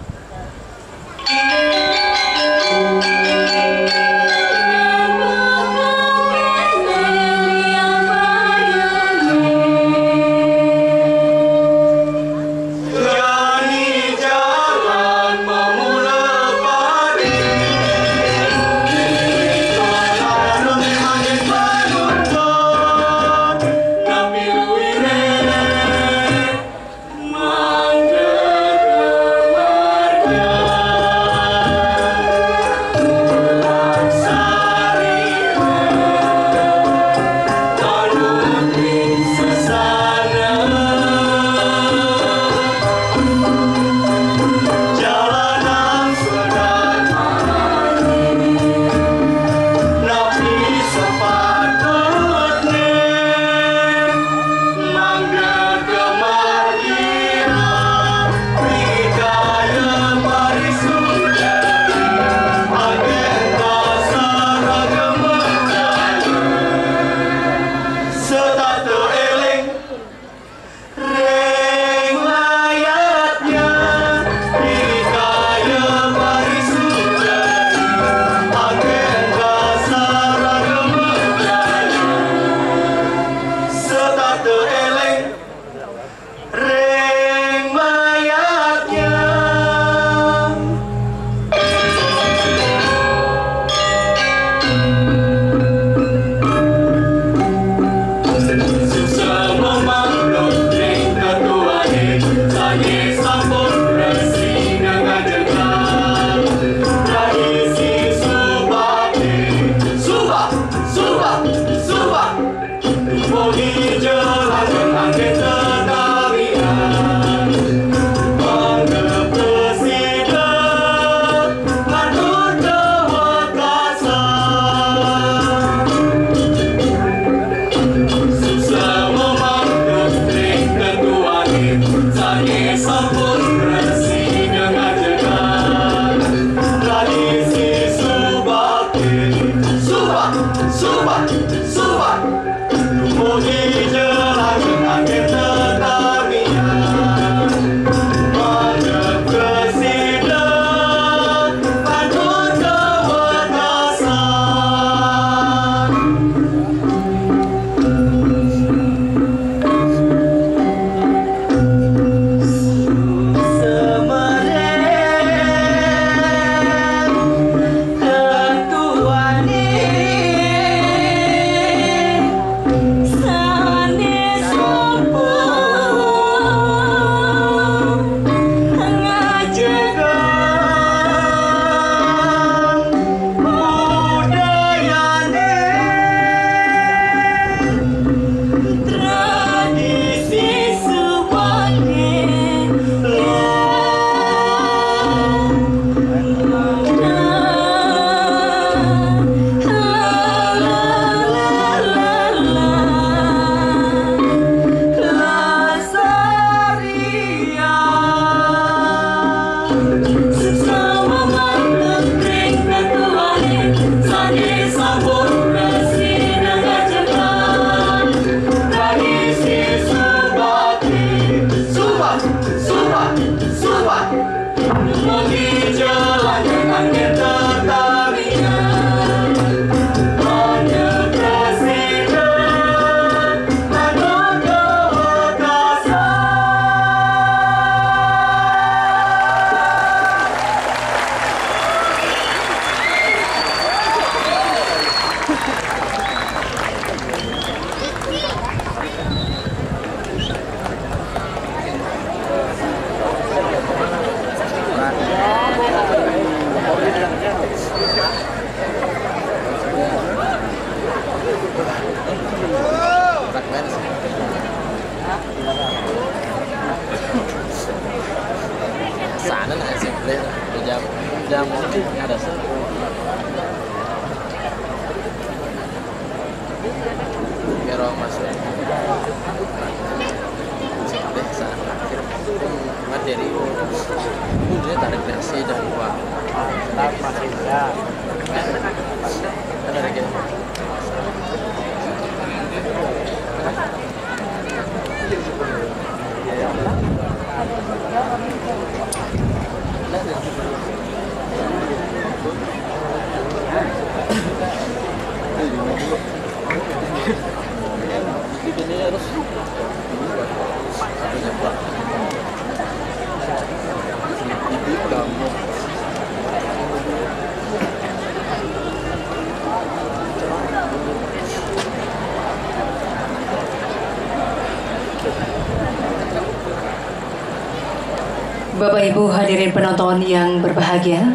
Bapak Ibu hadirin penonton yang berbahagia,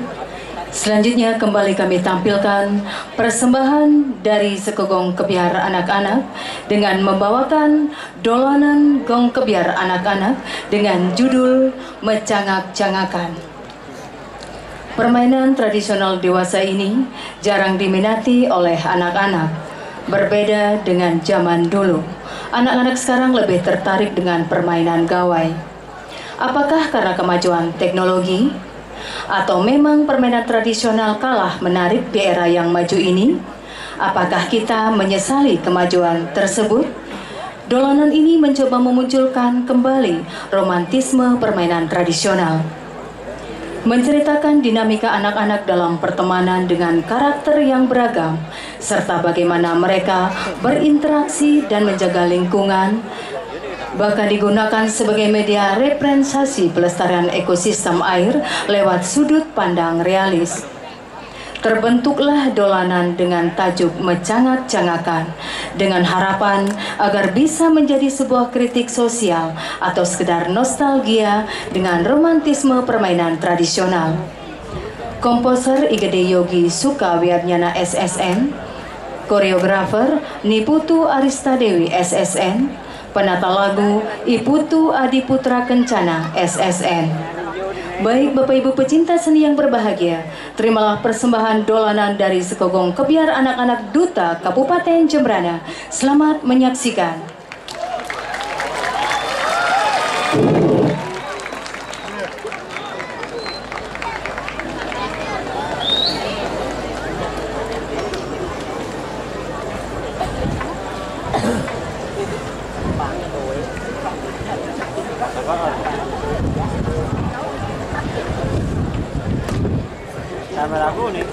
selanjutnya kembali kami tampilkan persembahan dari Sekegong Kebiar Anak-anak dengan membawakan dolanan gong kebiar anak-anak dengan judul Mecangak-cangakan. Permainan tradisional dewasa ini jarang diminati oleh anak-anak. Berbeda dengan zaman dulu, anak-anak sekarang lebih tertarik dengan permainan gawai. Apakah karena kemajuan teknologi? Atau memang permainan tradisional kalah menarik di era yang maju ini? Apakah kita menyesali kemajuan tersebut? Dolanan ini mencoba memunculkan kembali romantisme permainan tradisional. Menceritakan dinamika anak-anak dalam pertemanan dengan karakter yang beragam, serta bagaimana mereka berinteraksi dan menjaga lingkungan, bahkan digunakan sebagai media representasi pelestarian ekosistem air lewat sudut pandang realis. Terbentuklah dolanan dengan tajuk Mecangak-cangakan dengan harapan agar bisa menjadi sebuah kritik sosial atau sekedar nostalgia dengan romantisme permainan tradisional. Komposer Igede Yogi Sukawiatnyana SSN, koreografer Niputu Aristadewi SSN, penata lagu Iputu Adiputra Kencana SSN. Baik Bapak Ibu pecinta seni yang berbahagia, terimalah persembahan dolanan dari Sekegong Kebiar Anak-anak Duta Kabupaten Jembrana. Selamat menyaksikan. Kamera aku nih.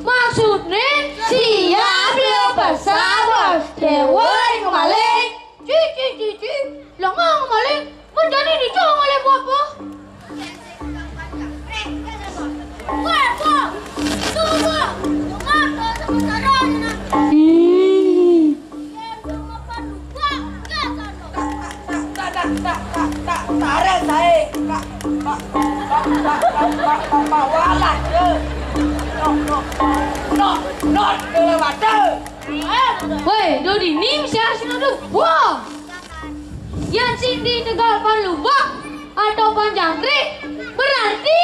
Maksudnya si Tarik saya. Pak walat je. Not ke mata. Woi, Dodi ni mesti harus nadu. Wah. Yang sini tegal panlubak atau panjangkrik berarti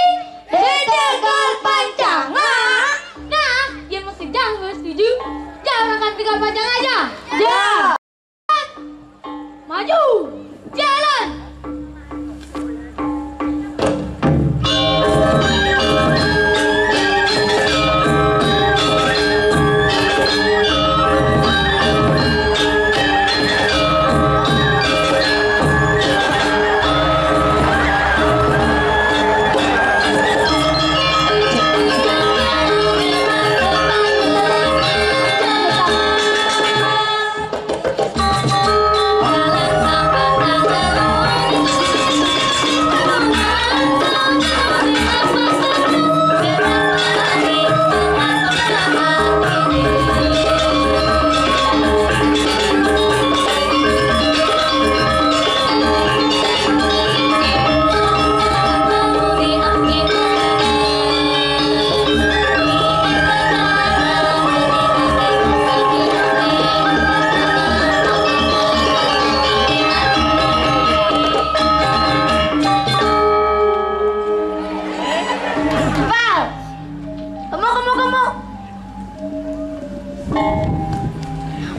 tegal panjangan. Nah, yang mesti jangan setuju. Jangan akan tegal panjang aja. Ya. Maju. Jalan.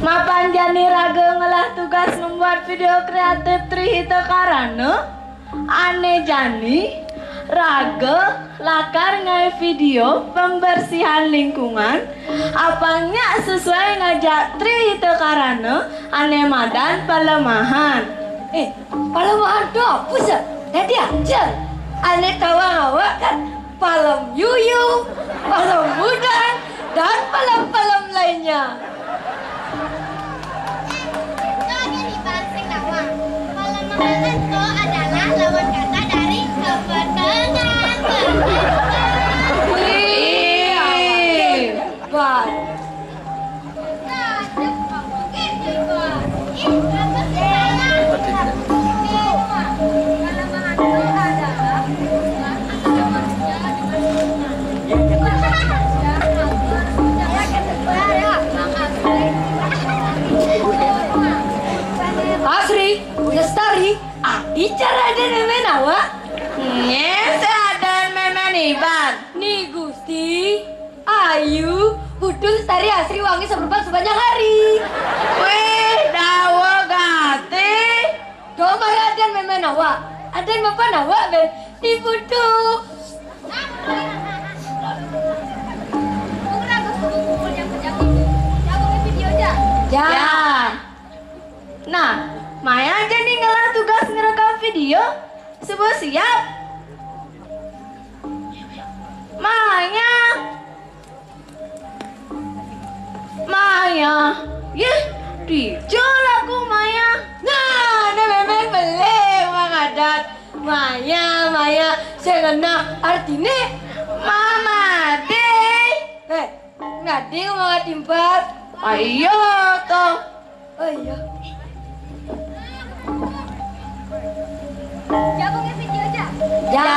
Mapan Jani Raga ngelah tugas membuat video kreatif Trihita Karana. Ane Jani Raga lakar ngai video pembersihan lingkungan. Apanya sesuai ngajak Trihita Karana. Ane madan pelemahan. Pelemahan tu apa sih? Nanti aja. Ane tawa awak kan palem yuyu, palem mudan, dan palem-palem lainnya. Pelemahan itu adalah lawan kata dari kepentingan. Hebat. Asri, Lestari, bicara ada memen awak. Saya ada memen iban. Nih Gusti, Ayu, Budul, Lestari, Asri, Wangi seberpan sepanjang hari. Wih, dawa gati. Domar ada memen awak. Ada bapak awak ben di Budul. Ya. Nah, Maya aja nih ngelah tugas ngerekam video. Sebuah siap. Maya, ya, dijual aku Maya. Nah, ada memang boleh mengadat. Maya, saya kenal artinya Mama deh. Ngadi mau timpat. Ayo toh. Oh iya. Jago video aja. Ya.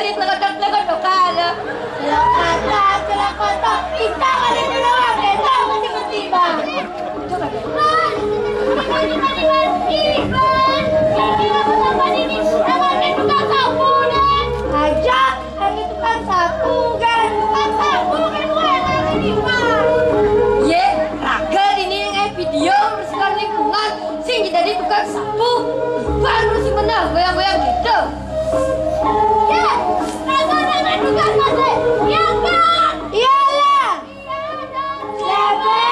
di telekodok-telekodokan. Telekodok, kita kali dulu kita masih ketiba. Coba deh. Ini tukang sapu dan aja ini tukang sapu kan ye raga ini yang video bersihkan lingkungan sing jadi tukang sapu baru sih benar goyang-goyang gitu ya raga tukang sapu ya kan iyalah siapa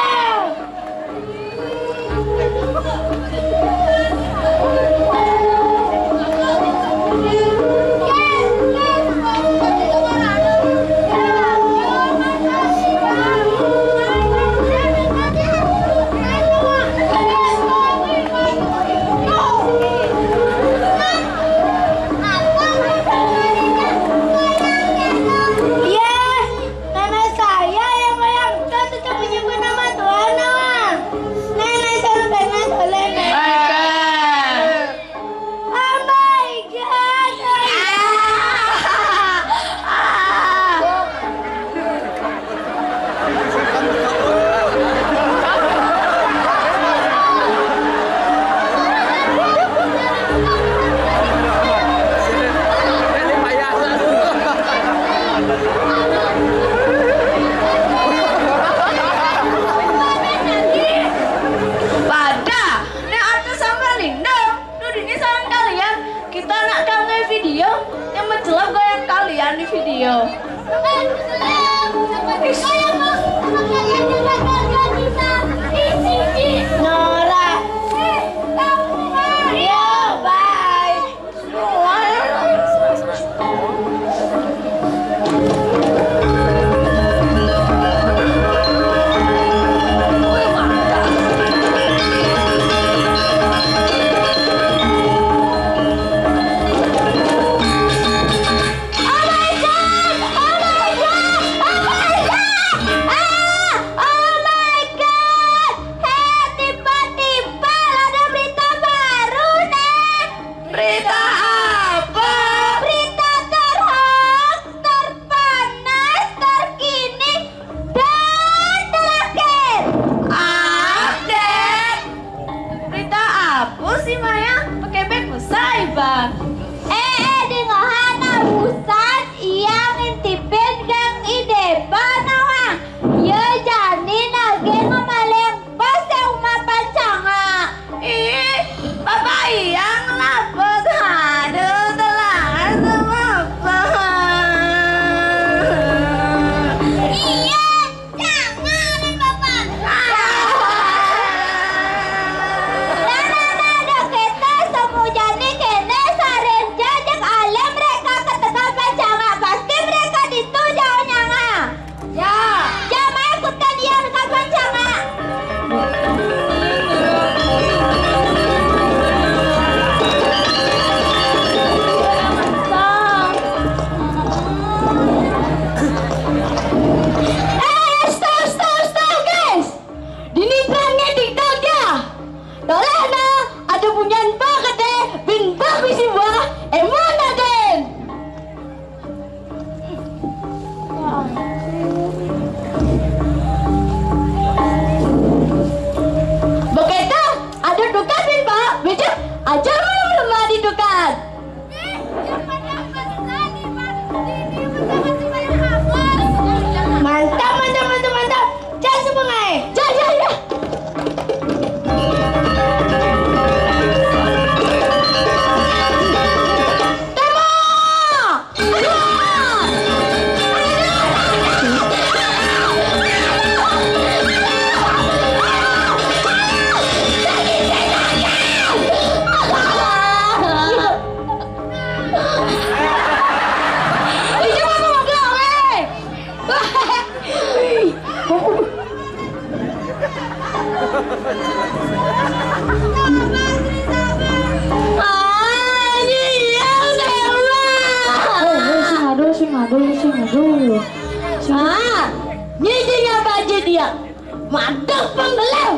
Mantap penggelam.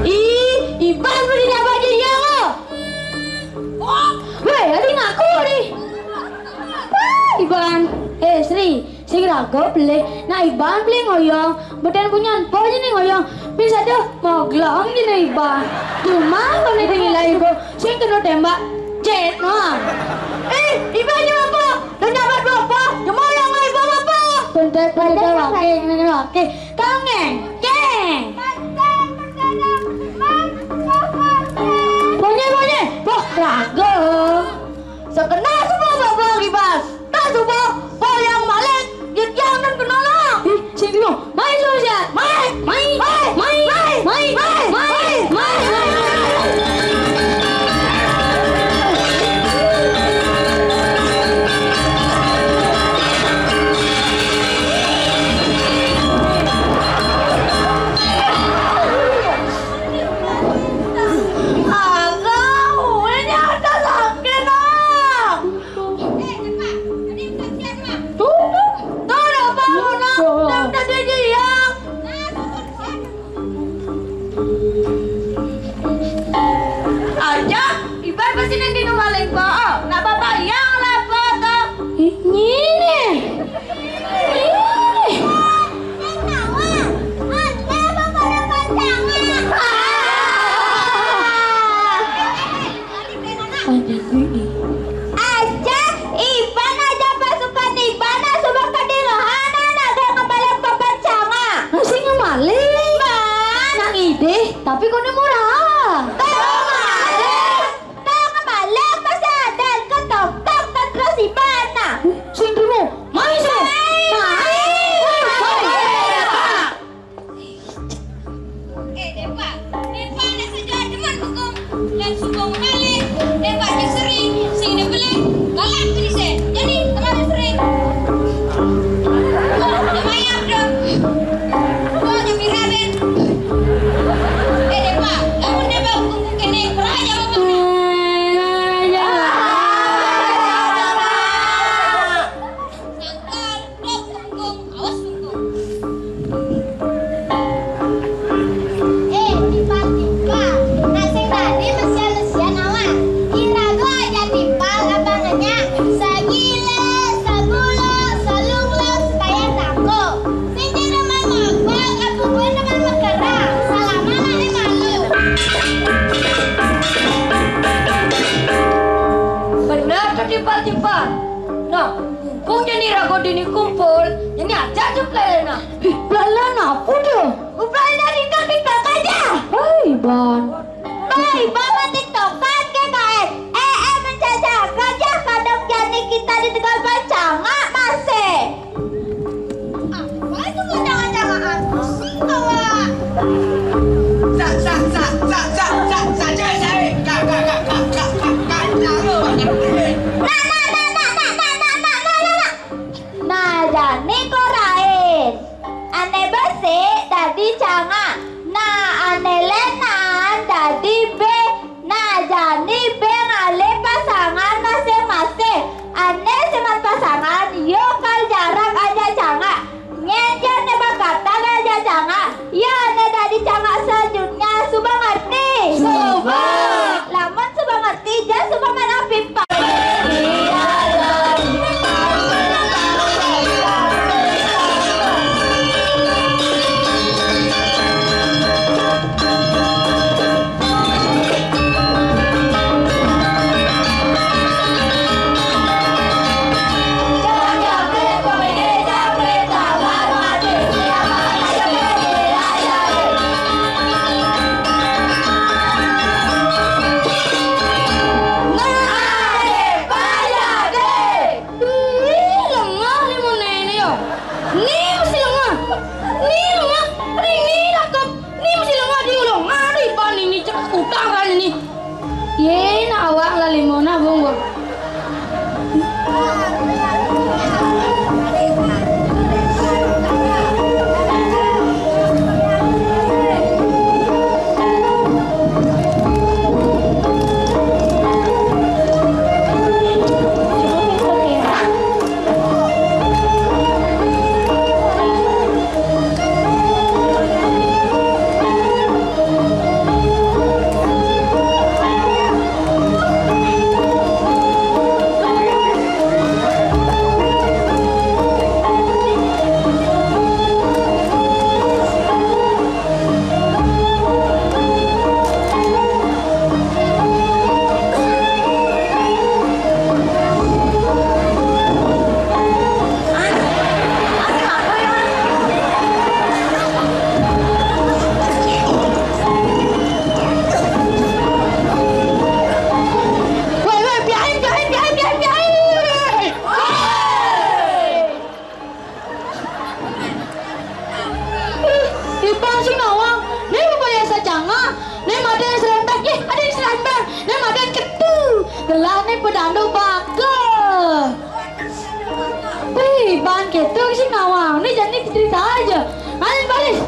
Ih, Iban beri apa dia lo? Weh, ada ngaku nih. Iban, Sri, sing rago beli, nah Iban beli ngoyong, beden punya po nih ngoyong, bisa tuh moglong gini Iban. Cuma kalau nih tinggal ibu, sing kena tembak, jet noh. Iban cuma po, dan nyabat apa? Cuma yang ibu apa? Bentar wakil, kangen, keng. Ponye, boh rago. Sekenal semua bapak Ibas. Tak semua yang malik, yang dan kenolong. Sini mau, main saja, main. Tapi kau ni murah. Tahu kembali pasal dan ketok dan terus Ibana. Sindrimu, main sih. Depa nak sejarah teman hukum dan sungguh balik. Depa sering sing dia beli galak ni saya. Jadi teman sering. Lumayan dong. Kau jadi ramen. Depa, kamu depa hukum kene peraja mama. Sangkal, dok hukum, awas hukum. Tiba-tiba nasi tadi mesian-mesian awan. Kirago aja timpal abangannya. Sagile, sabulu, salunglo, supaya tako. Sinti teman mabok, aku pun teman mekerang. Salaman ada malu. Benar tuh timpal. Nah, kumpul jadi rago dini kumpul. Jadi aja juga na. Pelan apa tuh? Uplan dari TikTok aja. Hei, Ban. Baik, bawa TikTokan ke kain. Menjajah gajah kadang jani kita di Tegal Pancanga masih. Apa itu jangan-jangan pusing kau? Nah, jani korain. Ane bersih tadi canga. Nah, ane lenan tadi be. Nah, pedandu bakal. Wih, ban gitu sih ngawang. Ini jadi cerita aja. Kalian balik.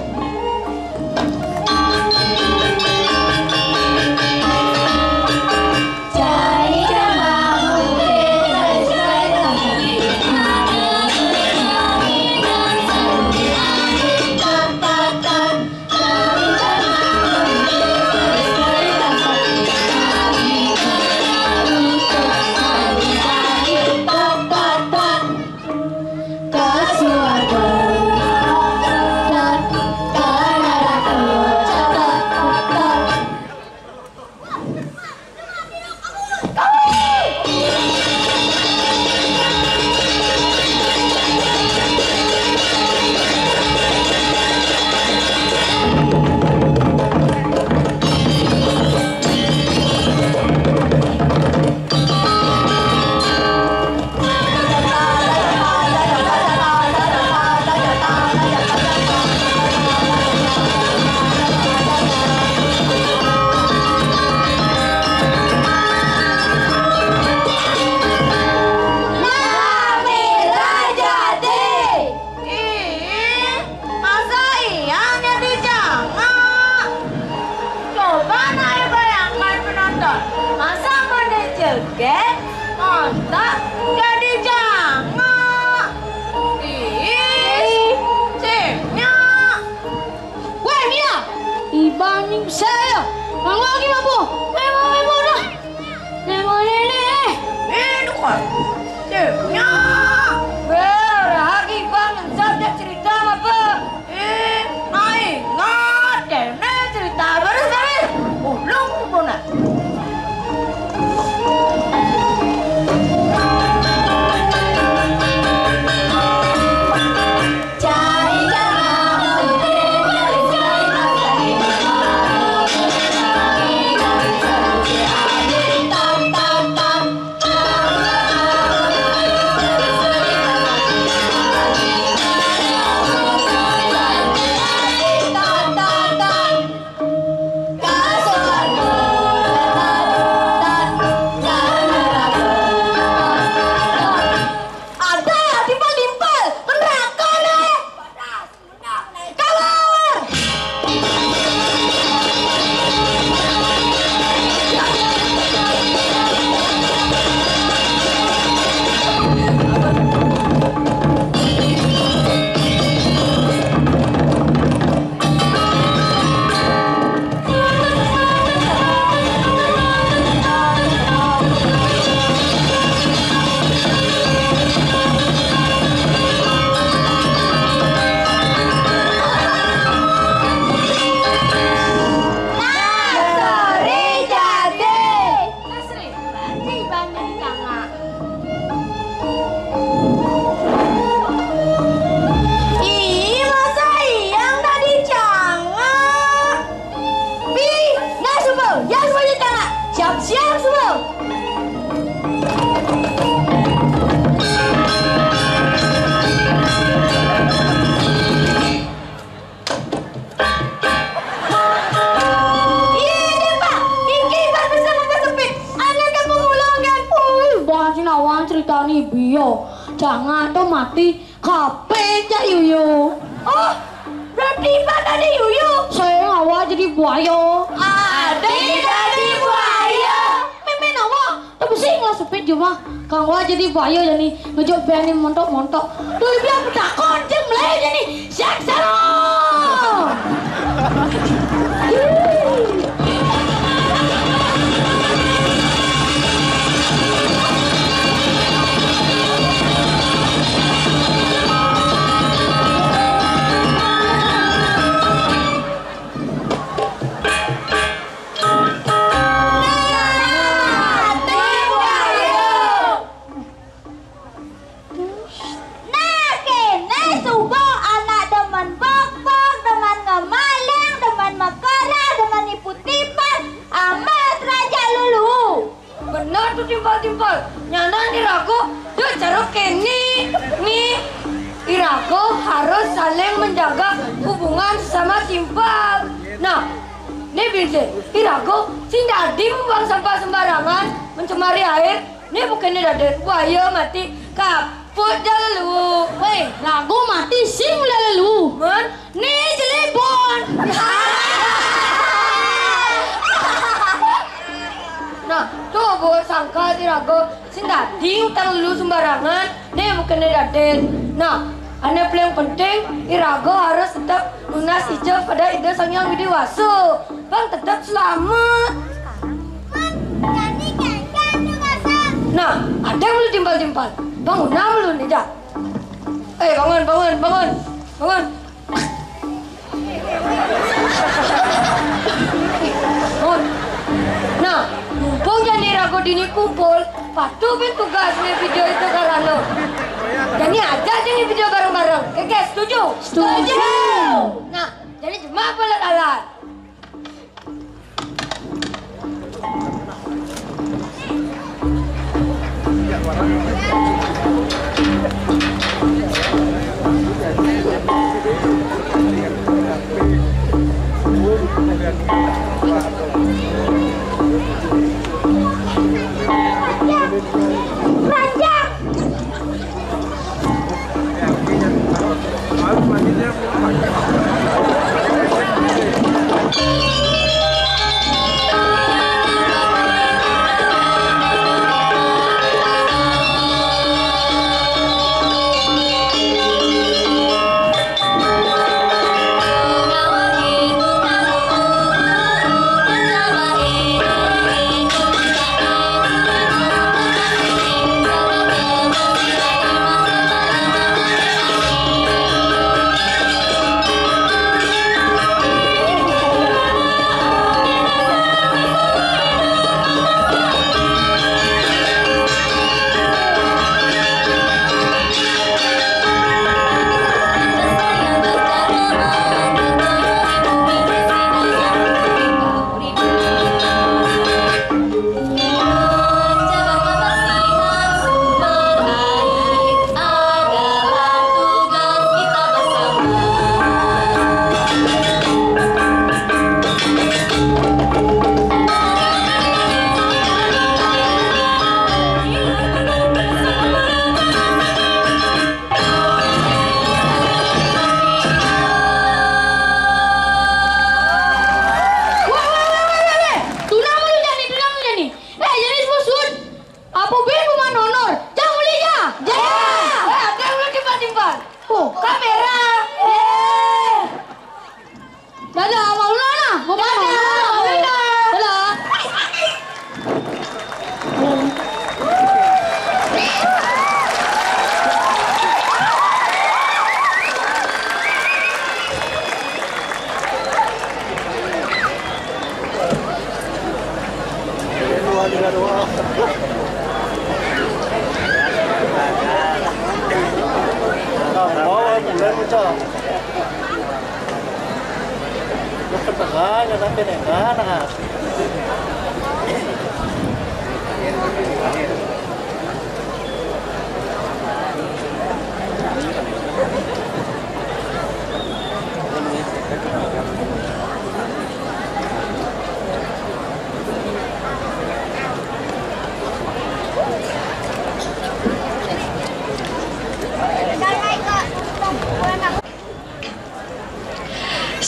Jangan tuh mati HP-nya Yuyu. Oh, berarti Pak tadi Yuyu. Saya ngawal jadi buaya. Adik jadi buaya. Memen awak, tapi sih nggak sepit cuma Kang Wah jadi buaya jadi ngejok berani montok-montok. Tuh biar petakon jeng mulai jadi saksara. Timpal-timpal nyana Irago dia cara kini nih Irago harus saling menjaga hubungan sama Timpal. Nah nih Binti Irago sing dadi membuang sampah sembarangan mencemari air Nih bukannya Raden buaya mati kaput lalu. Weh, ragu mati sing lalu. Men, Nih jelebon. nah, coba sangka si Rago sing tadi utang lu sembarangan. Nih bukannya Raden. Nah, aneh paling penting, Irago harus tetap lunas ijab pada ide Sang Hyang Widiwasu. Bang tetap selamat. Nah, ada yang belum timpal-timpal. Bangun, belum nih, Jak. Bangun. Bangun. Nah, mumpung jadi Rago dini kumpul, patuhin tugasnya video itu karena jadi aja nih video bareng-bareng. Oke, setuju? Setuju. Nah, jadi cuma alat-alat.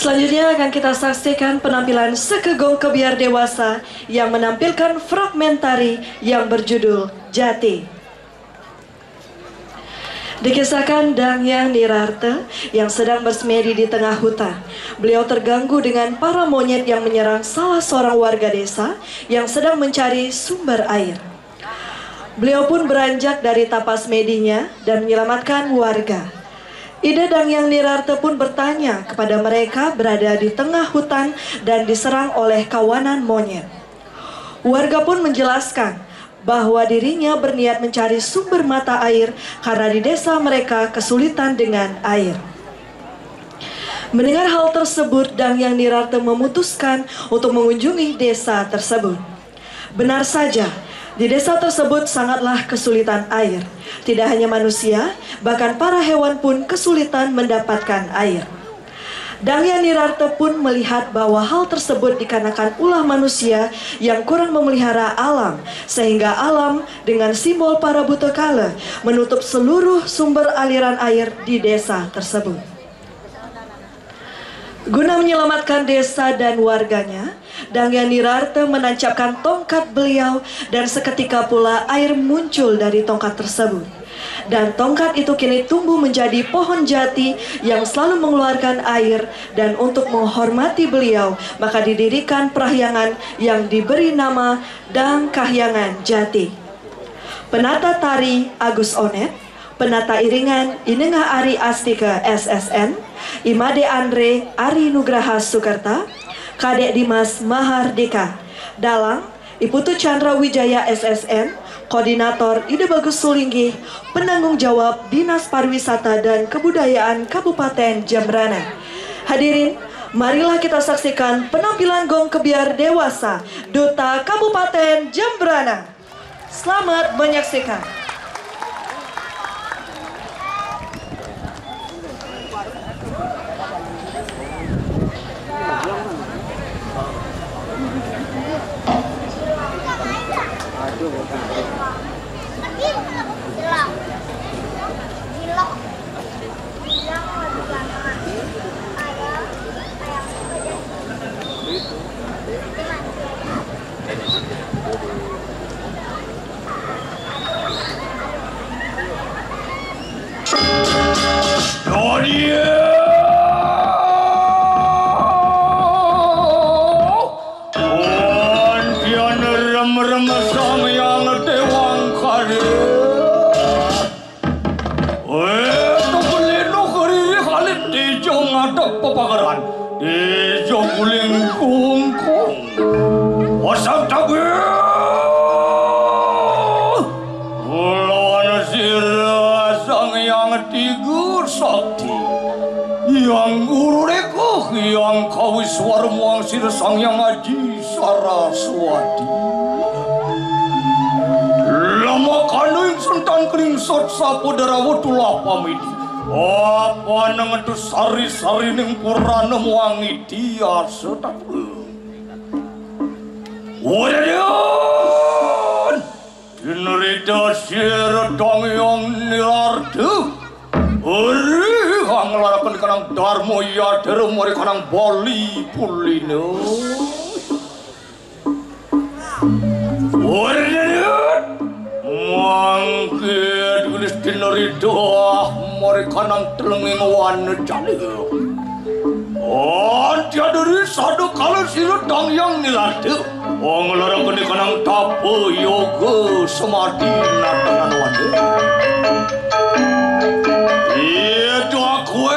Selanjutnya akan kita saksikan penampilan Sekegong Kebiar Dewasa yang menampilkan fragmen tari yang berjudul Jati. Dikisahkan Dangyang Nirarte yang sedang bersemedi di tengah hutan. Beliau terganggu dengan para monyet yang menyerang salah seorang warga desa yang sedang mencari sumber air. Beliau pun beranjak dari tapas medinya dan menyelamatkan warga. Ida Dangyang Nirarte pun bertanya kepada mereka berada di tengah hutan dan diserang oleh kawanan monyet. Warga pun menjelaskan bahwa dirinya berniat mencari sumber mata air karena di desa mereka kesulitan dengan air. Mendengar hal tersebut, Dangyang Nirarte memutuskan untuk mengunjungi desa tersebut. Benar saja, di desa tersebut sangatlah kesulitan air. Tidak hanya manusia, bahkan para hewan pun kesulitan mendapatkan air. Dangya Nirarte pun melihat bahwa hal tersebut dikarenakan ulah manusia yang kurang memelihara alam, sehingga alam dengan simbol para buta kala menutup seluruh sumber aliran air di desa tersebut. Guna menyelamatkan desa dan warganya, Dangya Nirarte menancapkan tongkat beliau dan seketika pula air muncul dari tongkat tersebut. Dan tongkat itu kini tumbuh menjadi pohon jati yang selalu mengeluarkan air. Dan untuk menghormati beliau, maka didirikan perahyangan yang diberi nama Dang Kahyangan Jati. Penata tari Agus Onet, penata iringan Inengah Ari Astika SSN, Imade Andre Ari Nugraha Sukerta, Kadek Dimas Mahardika, Dalang Iputu Chandra Wijaya SSN, Koordinator Ide Bagus Sulinggi, penanggung jawab Dinas Pariwisata dan Kebudayaan Kabupaten Jembrana. Hadirin, marilah kita saksikan penampilan gong kebiar dewasa Duta Kabupaten Jembrana. Selamat menyaksikan. Yang guru reko yang kawis warmuang sir sang yang aji saraswati. Lama kanu yang sentan klingsot sapodara watulah pamidi. Apa nang itu sari-sari ning purana muangi dia setapu. Wadian dinrita sir dong yang Nirarte. Ori hanglarakan kanang Darmo ya derumori kanang Bali Pulino. Ori mangke tulis dinarito mori kanang telenging wan jali. Tiadari sadu kalau sirut dang yang Nirarte. Hanglarakan kanang tapo yoga semati natangan wade. Itu aku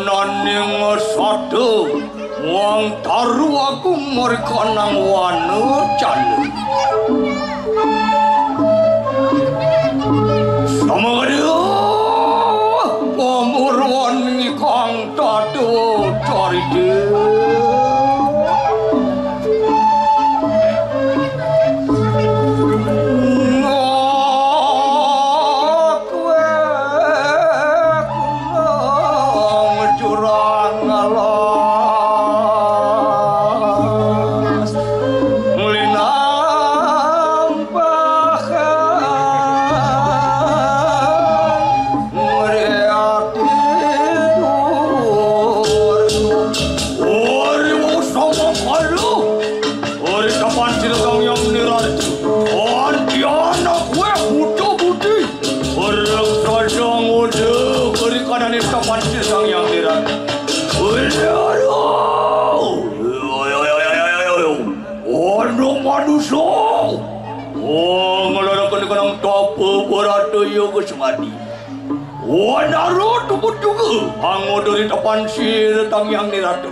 naning satu wong taru aku mereka nang wana jalu sama dia pemurwan kang tadu cari dia Wanaro tubut juga hango dari depan sir tang yang Nirarte.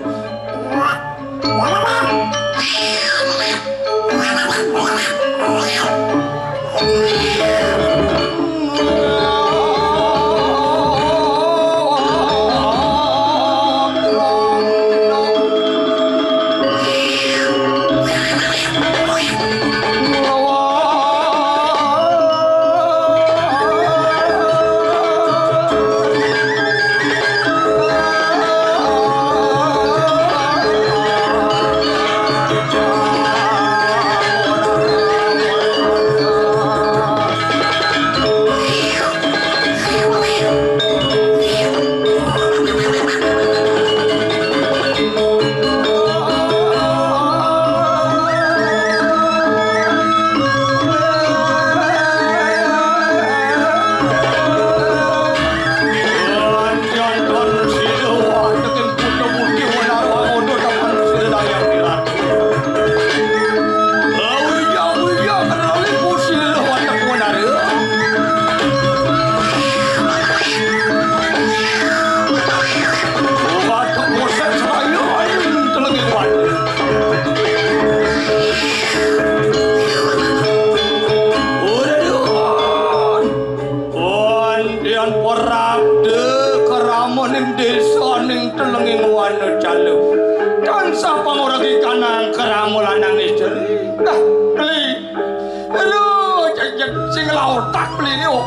sing laotak beli ni oh.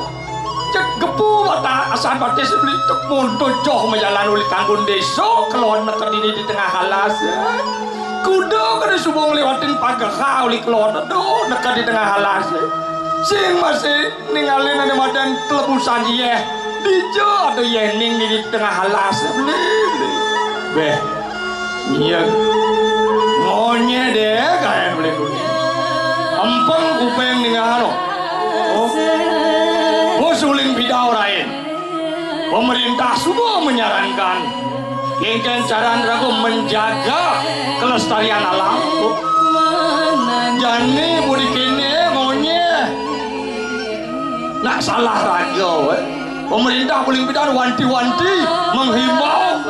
Cek gepu mata asal batis beli tuk muntul joh menjalan uli tanggun desa kelon nekat ini di tengah halas. Kuda kada subong lewatin pagar uli kelon aduh nekat di tengah halas. Sing masih ninggalin ada madan telepusan ye. Dijo aduh yening di tengah halas beli. Beh. Iya. Ngonya deh kayak beli kuning. Ampang kupeng ninggal oh. Musuling bidau lain. Pemerintah sudah menyarankan Kengken Caran Rago menjaga kelestarian alam. Jani budi kene ngonya. Nak salah raga. Pemerintah paling bidau wanti-wanti menghimbau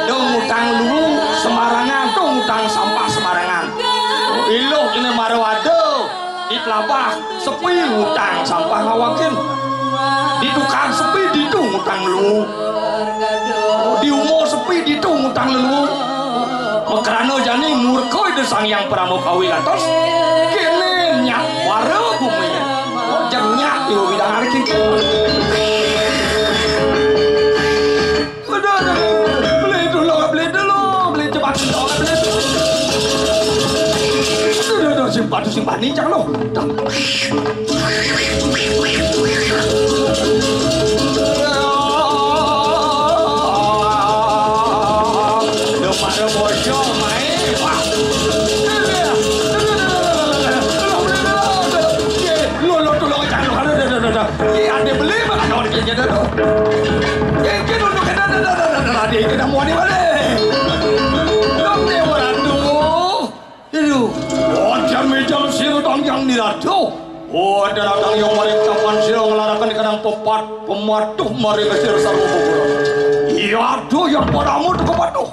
dong utang lu sembarangan, dong utang sampah sembarangan. Iloh ini marwado di telapah sepi utang sampah ngawakin. Di tukang sepi di tu ngutang lu. Di umur sepi di tu ngutang lu. Makrano jani murkoi de sang yang pramukawi atas. Kene nyak waro bumi. Jang nyak di bidang hari kiki. Udah beli dulu beli cepat dulu beli. Udah simpan ni cang lo. Pada bocor main wah lo tolong jangan ada beli makan orang dia dah kita untuk kita kita mau ni mana dong dia beradu itu jam siru dong yang diradu oh ada datang yang mari kapan siru ngelarakan di kadang pepat pematuh mari ke siru sarwa bubur. Iya aduh yang padamu tu kepatuh.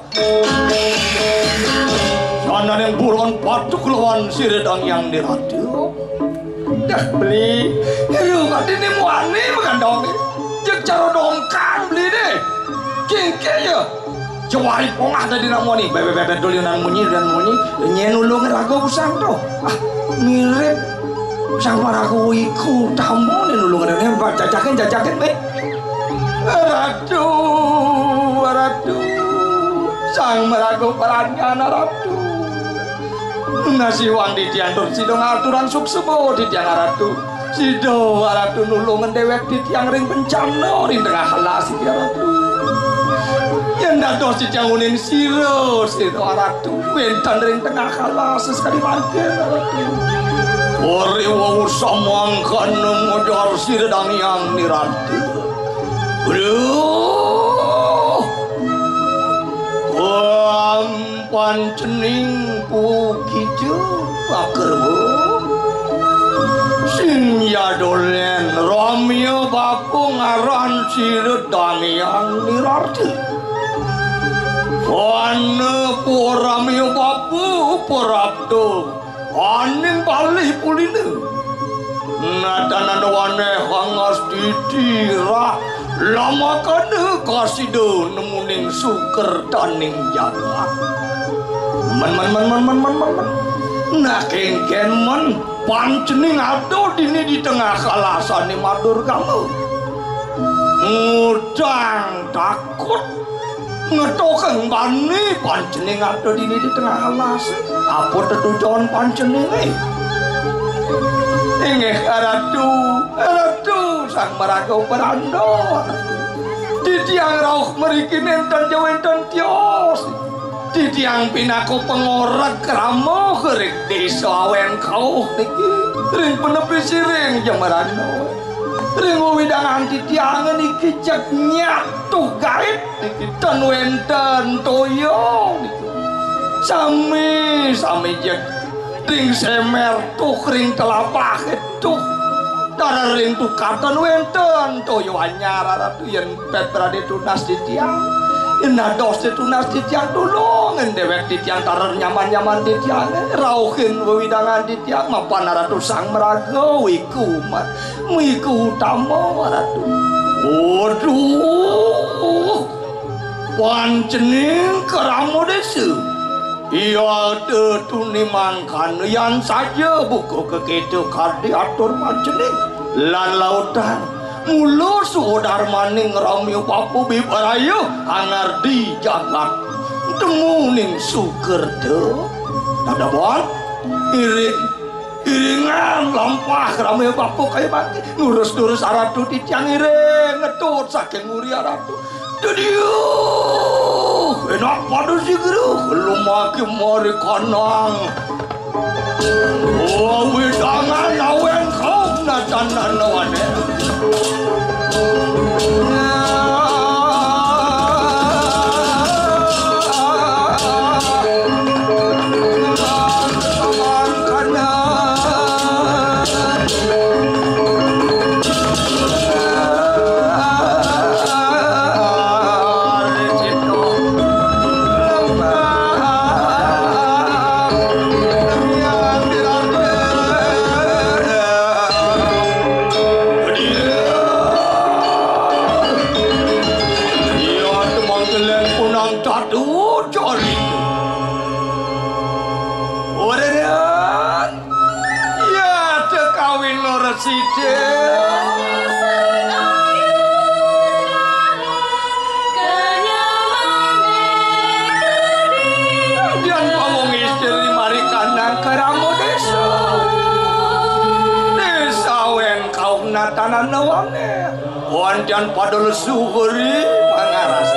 Sana yang buruan patuh keluhan si redang yang diradu. Dah beli. Aduh kati ni muani makan dong. Jek cara dongkan beli deh. Kengke ya. Jawari pongah tadi namu ni. Bebe dulu yang munyi dan munyi. Nyenulung ragu usang tu. Ah mirip. Usang ragu iku tamu ni nulung ragu. Jajakin be. Ratu, sang meragu perannya ratu. Nasi wang di tiang sidong aturan suksebo di tiang ratu. Sido ratu nulungan dewek di tiang ring bencana di tengah halas di ratu. Yang dados di tiang unin sido ratu. Bentan ring tengah halas sekali makin ratu. Ori wau samang kanung modal sidang yang niratu. Aduh, pancening pukicu akerbo, sing yadolen Romeo bapu ngaran siredang yang nirarti. Wane Romeo bapu porabdo, aning balik puline. Nada wane hangas didira. Lama kana kasido nemuning suker taning jaga. Man. Nah kengken man pancening ado dini di tengah kalasan ni madur kamu. Ngudang takut ngetokeng bani pancening ado dini di tengah kalasan. Apa tetujuan pancening Ingeh ratu sang maragau berandor. Di tiang rauh merikin enten jawenten tios. Di tiang pinaku pengorek ramo kerik desa awen kau niki. Ring penepi siring jamarano. Ring widangan di tiangan niki cek nyatu gaib niki ten wenten toyo niki. Sami jek ring semer tuh ring kelapah itu. Tara ring tukatan wenten toyo anyar ratu yen petra ditunas di tiang ina dos ditunas di tiang dulu ngendewek di tiang tarar nyaman di tiang rauhin wewidangan di tiang mapan ratu sang merago wiku utama ratu. Waduh pancening keramu desu. Iya tetuni mangkan yang saja buku keketu kar diatur pancening. lan lautan mulu suodar maning ramyu papu bibarayu angardi jagat temuning sukerdo dadabon iringan lampah ramyu papu kaya bagi ngurus-ngurus aratu titiang iring ngetut saking muri aratu Dadiuh enak pada si geruh lumaki mari kanang widangan awen kau natanan wane tanan nawane wantian padol suhuri pangaras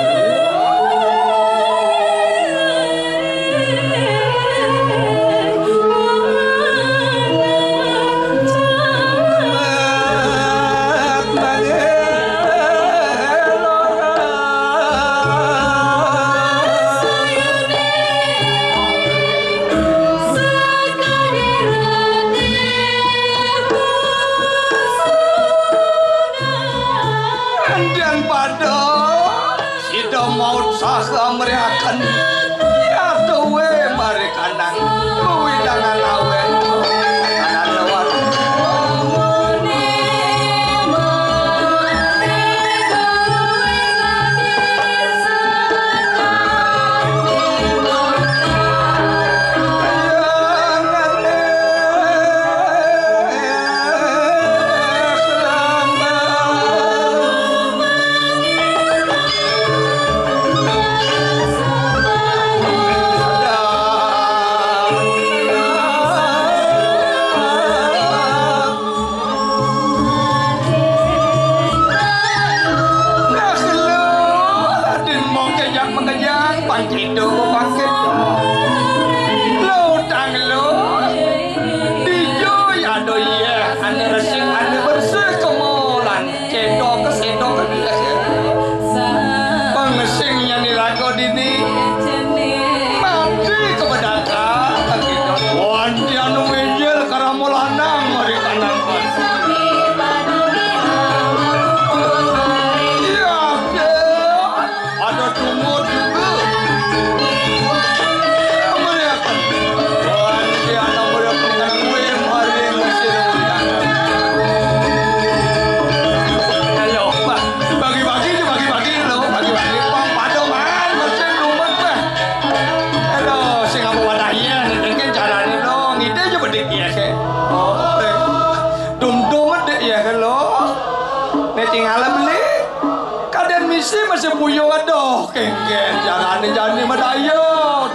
Jangan madayo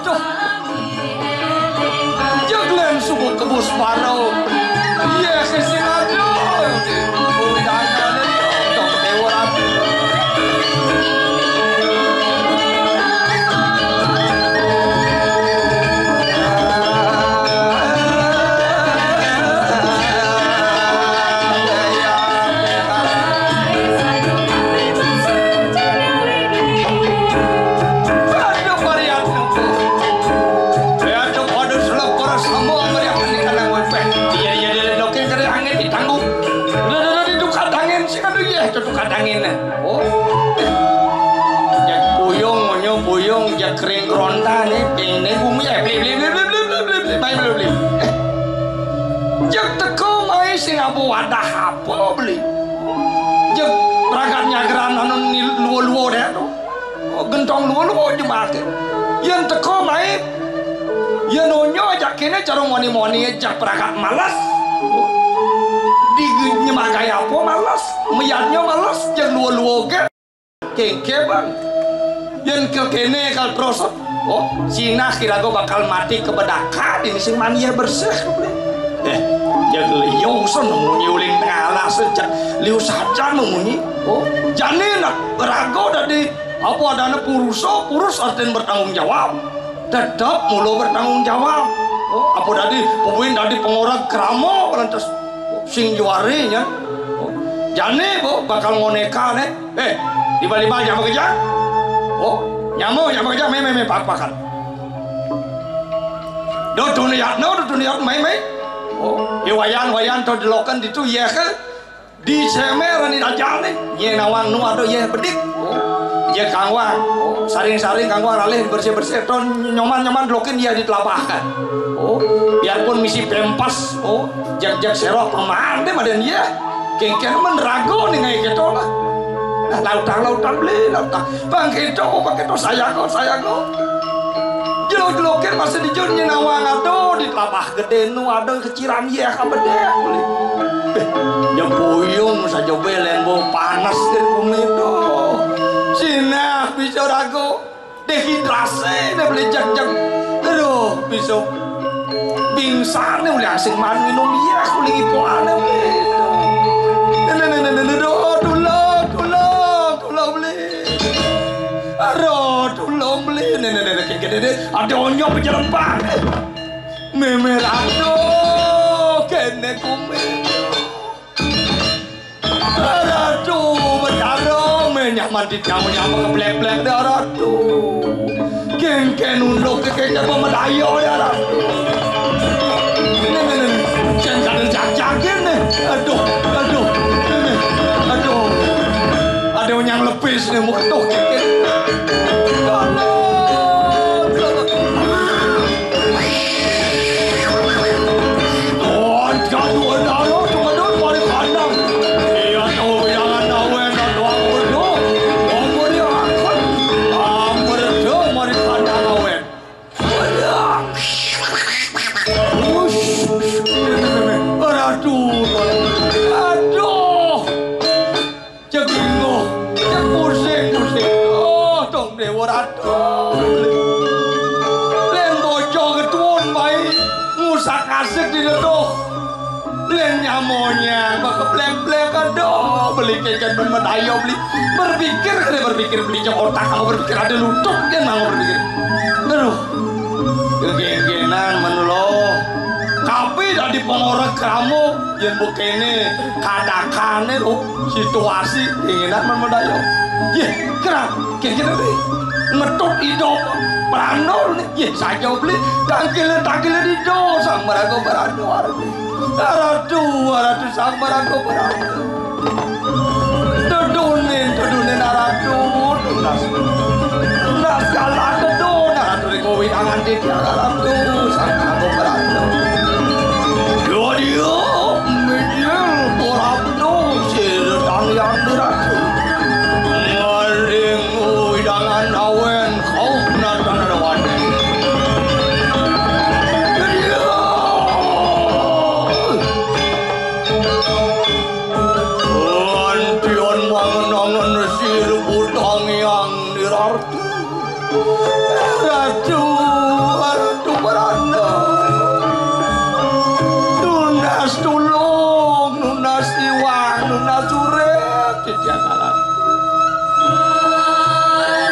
tuh jaglen subuh kebus parau iya kesinado udangan itu dewarat kering ronta nih ini bumi beli jak teko mai sing abu wadah apa beli jak perangkatnya geran anu luo-luo deh gentong luo-luo jemake yang teko mai ya nonyo ajak kene cara moni-moni jak perangkat malas di nyemakai males, meyatnya males, yang luo-luo ke, kengke bang, yang kekene kal prosot, oh, Cina kira gue bakal mati kebedakan ini sing mania bersih, yang liu sen mengunyi uling tengah sejak liu saja mengunyi, oh, janin rago dari apa adanya purus artinya bertanggung jawab, tetap mulu bertanggung jawab, oh, apa tadi pemain tadi pengorang kramo lantas sing juarinya, oh, jane bo bakal ngoneka nih, tiba-tiba nyamuk kerja, oh, nyamuk kerja, pak-pakan, do dunia mai, oh, wayan to dilokan itu ya ke, di semer ni aja nih, ye nawang nu ado ye bedik, oh, ye kangwang, oh, saring kangwang alih bersih to nyoman dilokin dia ditelapahkan, oh, biarpun misi pempas, oh, jak serok pemain deh maden dia, kengken menrago nih kayak gitu lah, nah lautan beli lautan, bang itu sayang kok. Jelok-jelokin masih dijun nawang ado di telapah gede nu ado keciran ya kabede beli. Ya puyung saja belen bau panas di bumi do. Sina bisa rago dehidrasi deh beli jak. Aduh bisa pingsan nih beli asing man minum ya kuling ipoan beli. Tulang beli. Aduh, tolong beli, kayak ada onyok berjalan banget, memerado, kene kumen, aduh, berdarah, menyaman di kamu keblek aduh, kengken unduk kengken pemedayo aduh, jangan jak-jakin aduh, ada yang lepis nih mau ketuk kengken. Asik di dedo, len nyamonya, bak blek aduh, beli keken medayo beli, berpikir beli jam otak kamu berpikir ada lutut kan mau berpikir, aduh, kegengenan menulo, tapi dari pengorek kamu yang begini kadakane loh situasi keinginan medayo, kenapa, kira deh, ngetut hidup. Peranol nih, saja beli tangkil di do sang merago berado aradu sang merago berado tudunin aradu tunas kalah kedon aradu dikowin angan di aradu sang merago berado dia medial porabdo sedang yang diradu maring uidangan awen kau Ratu beranda Nunas tulung Nunas iwang Nunas urep Kejagalan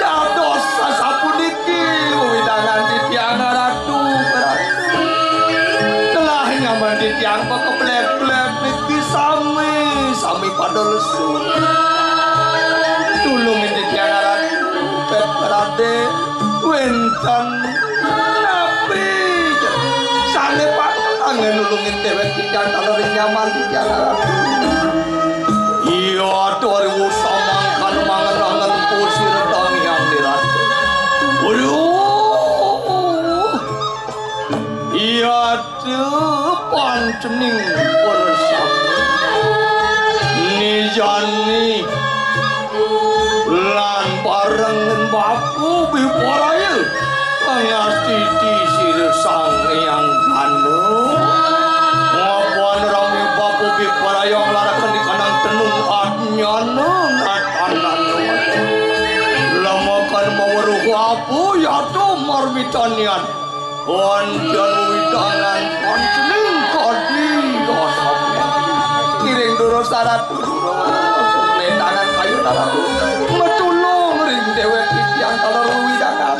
Dados sasapuniki Widangan di tiang ratu beranda Telah nyaman di tiang keblek-blek Niki sami pada lesu Tulungin di tiang ratu Pet berade Wentan nabi sange pantangan nulungin dewek kijang kaloring nyaman di jalan iya dari usamangkan mangerangan kursi redang yang diratu iya depan cening bersama nijani lan barengan bapu biporail ngastiti sir sang yang gandeng ngapuan rame bapu biporail larakan di kanang tenung Atuh marmitanian Poncan widangan Poncening kodi Dosapnya Kiring dulu syarat dulu Lendangan kayu naraku Metulung ring dewek yang kalau widangan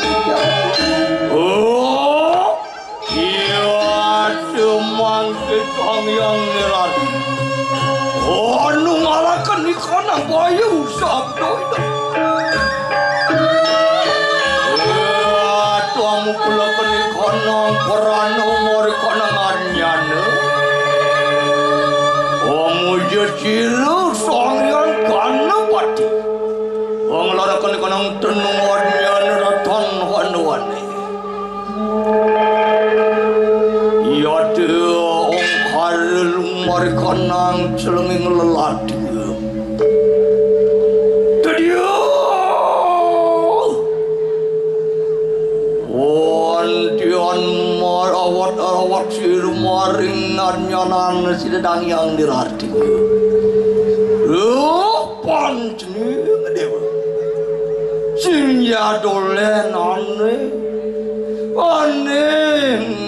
Oh iya semang ketong yang ngelar Oh nu ngalakan ikan bayu sabdo itu Tuamu pula keni konong perano mori konangannya ne. Omu jecilu songyan kana pati. Ong lara keni konong tenuannya ne ratan wane. Iya de ong karel mori konang celenging lelati. Awat siru maringan nyanan sidang yang dirarti. Pancni dewa. Sinya dolen ane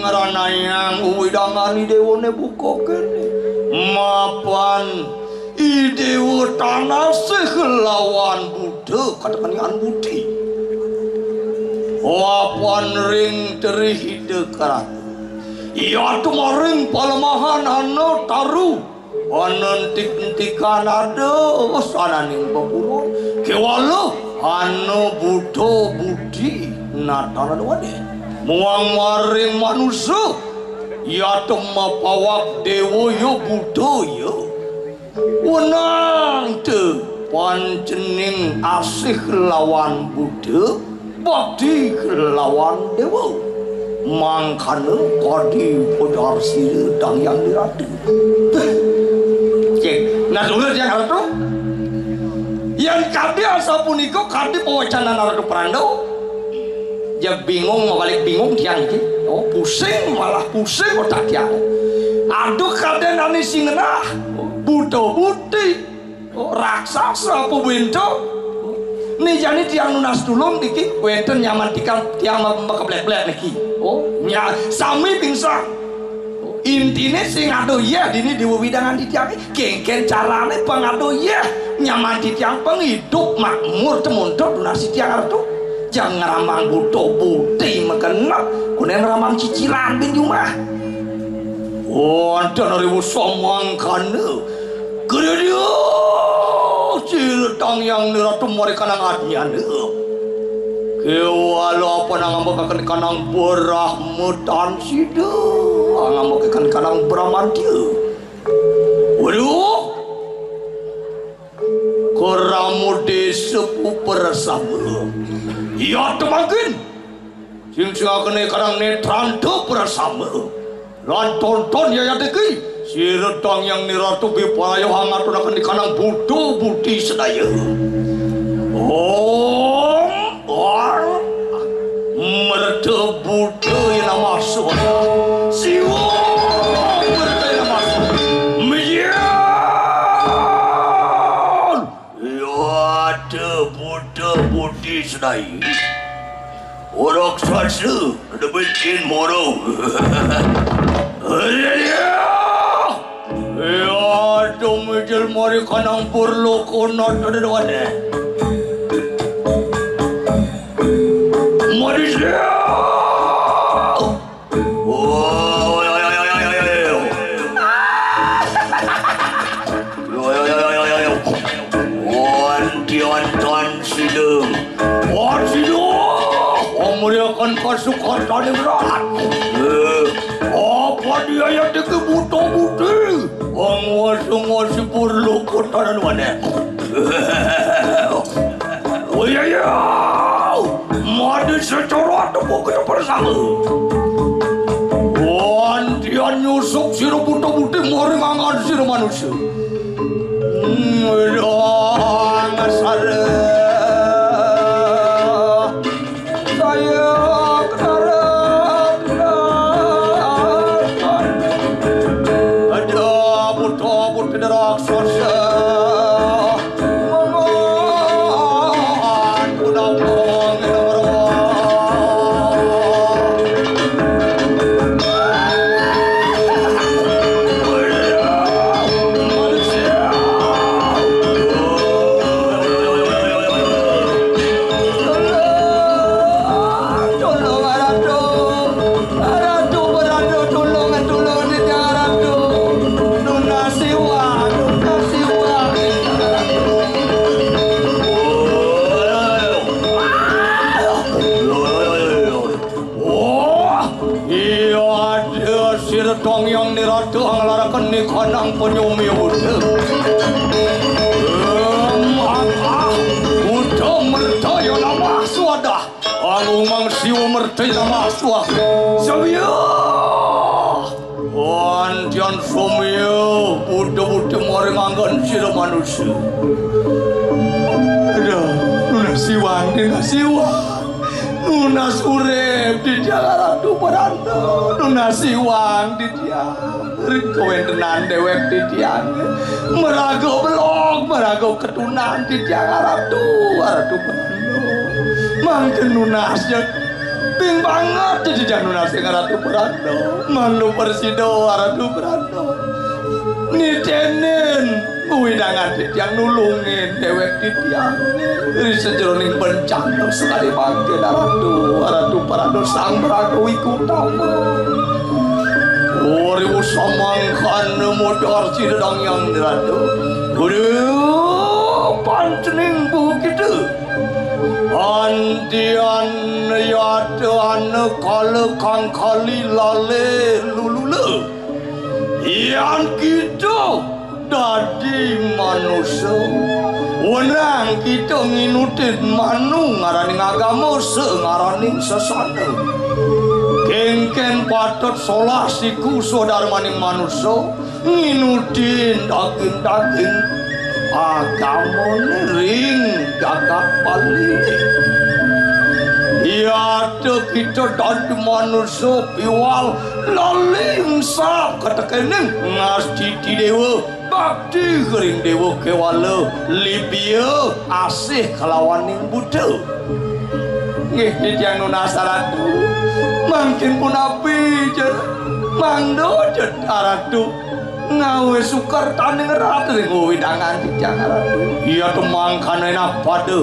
ngarana yang widangani dewa ne bukokene. Mapan idewa tanah sehlawan Buddha katakan yang budi. Wapan ring terhide karat. Ia tu maring palemahan anu taru anantik-antikan ada sananing pepulon kewala anu budo budi nataran wade muang maring manusia ia tu mapawak dewa yo budo yo wenang te pancening asih lawan budo bakti lawan dewa mangkana kodi podar sir dang yang diratu cek nah dulu yang haratu yang kadi asa puniko kadi pewacana naradu perando ya bingung balik bingung tiang iki oh pusing malah pusing otak tiang aduh kade nani singenah budo budi raksasa pubinto nih jadi tiang nunas tulung diki wenten nyaman tiang keblek-blek niki oh nya sami pingsan intine sing ado ya dini diwidangan di tiang kengken carane pengado ya nyaman di tiang penghidup makmur temunto nunas tiang artu jangan ngeramang buto putih makena kunen ramang cicilan bin rumah oh dan ribu somang kana geredio Ciletang yang niratu mereka nang adnya ne. Kewala apa nang ambek kanang berahmutan sida. Ambek kanang bramantia. Waduh. Keramu desepu persama. Iya temakin. Sing kene kanang netranto persama. Lan tonton ya deki. Si redang yang niratu bipayo hangatun akan di kanang budo budi sedaya. Merta budo yang nama suara. Siwa merta yang nama suara. Mian. Yada budo budi sedaya. Orang suasa ada bencin moro. Ya, domijil mari kanang burlo konot ada wane. Mari siya. Oh, Antian sideng. Oh, sideng. Omri akan pasukan tadi berat. Apa dia yang dikebuto budi? Ngwas-ngwas burlo kotaran wane. Oh iya ya. Madi secara tepuk kita bersama. Antian nyusuk siru buto budi mari mangan siru manusia. Ngasar. Tita Maswa Sabia Antian Somio Buddha maring anggan sira manusia Aduh Nuna siwang Nuna siwang Nuna surep di Jakarta Paranda Nuna siwang di dia Rikowentenan dewek di dia Merago blok Merago ketunan di Jakarta Paranda Mangken nunasnya ping banget jadi jangan nunas dengan Ratu Prando malu persido Ratu Prando nitenen widangan yang nulungin dewek titiang dari sejeroning bencana sekali bangkit Ratu Prando sang Prando ikutama Oriwu samangkan modar sidang yang Ratu udah pancening begitu Andian yadaan kala kang kali lale lulule Ian kita dadi manusia Wenang kita nginutin manu ngaraning agama sengaraning sesana Kengken patut solah siku saudara maning manusia Nginutin daging-daging agama ring gagap balik ya kita dadi manusia piwal laling sap ketekening ngasti di dewa bakti kering dewa kewala libya asih kelawaning Buddha ngih yang nunasaratu mungkin pun api jen mangdo jen aratu ngawe sukar tanding ratu ngawe dangan di Jakarta iya temangkan enak pada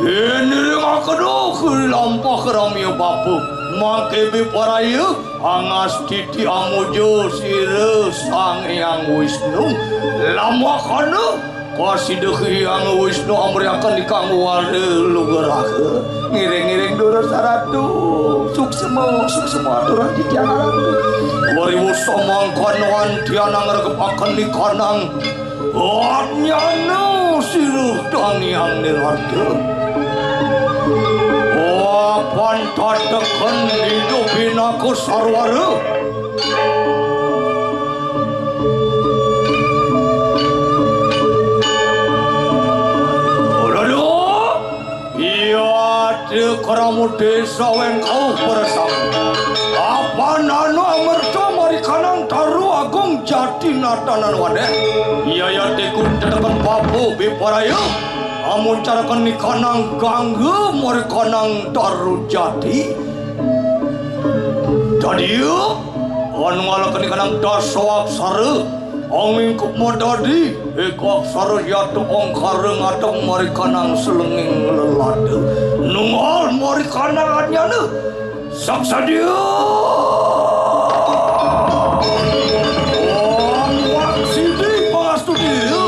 ini aku doh lampah keramia bapu mangkebe paraya angas titi amujo sire sang yang Wisnu lama kana kasih dekhi yang Wisnu amriakan di kanggo wale lugerake ngiring-ngiring dora saratu suksema aturan di Jakarta Wariwu samangkan wantiana ngeregepakan di kanang Nyana siruh dang yang nirada Pantatakan hidupin aku sarwara Keramu desa yang kau bersama apa nano amerto mari kanang taru agung jati natanan wade iya ya tekun tetekan papu biparaya amun carakan ni kanang ganggu mari kanang taru jati jadi yuk anu ngalakan ni kanang daso aksara angin kup modadi eko aksara yatu ongkareng atau mari kanang selenging lelada nungal mari kanang anyana saksa dia wak sidi pastu dia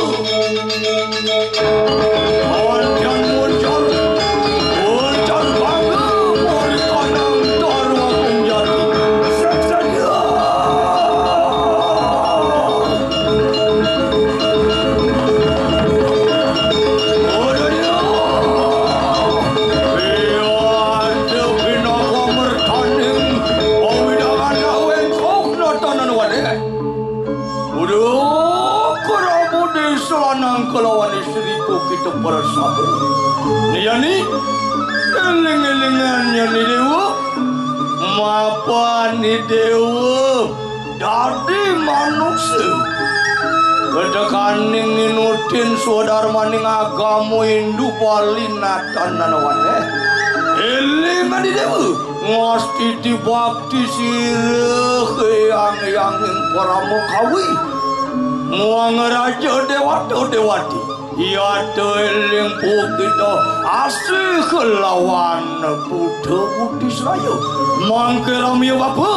anjan muncul bangga mari kanang taru agung jati saksa dia kelawan istriku kita bersama ni eling-elingannya ni dewa mapan ni dewa dari manusia kedekaning inutin saudara maning agamu Hindu palinatan nanawane elingan ni dewa ngasti di bakti sireh yang paramu kawi muang raja dewati iya teling kita asih kelawan Buddha Buddhis raya mangkeramia bapa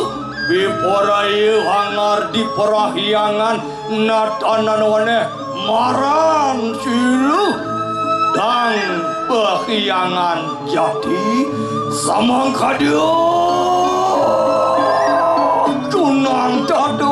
biporaya hangar di perahyangan natanan wane maran silu dan perahyangan jati samang kadio kunang tadu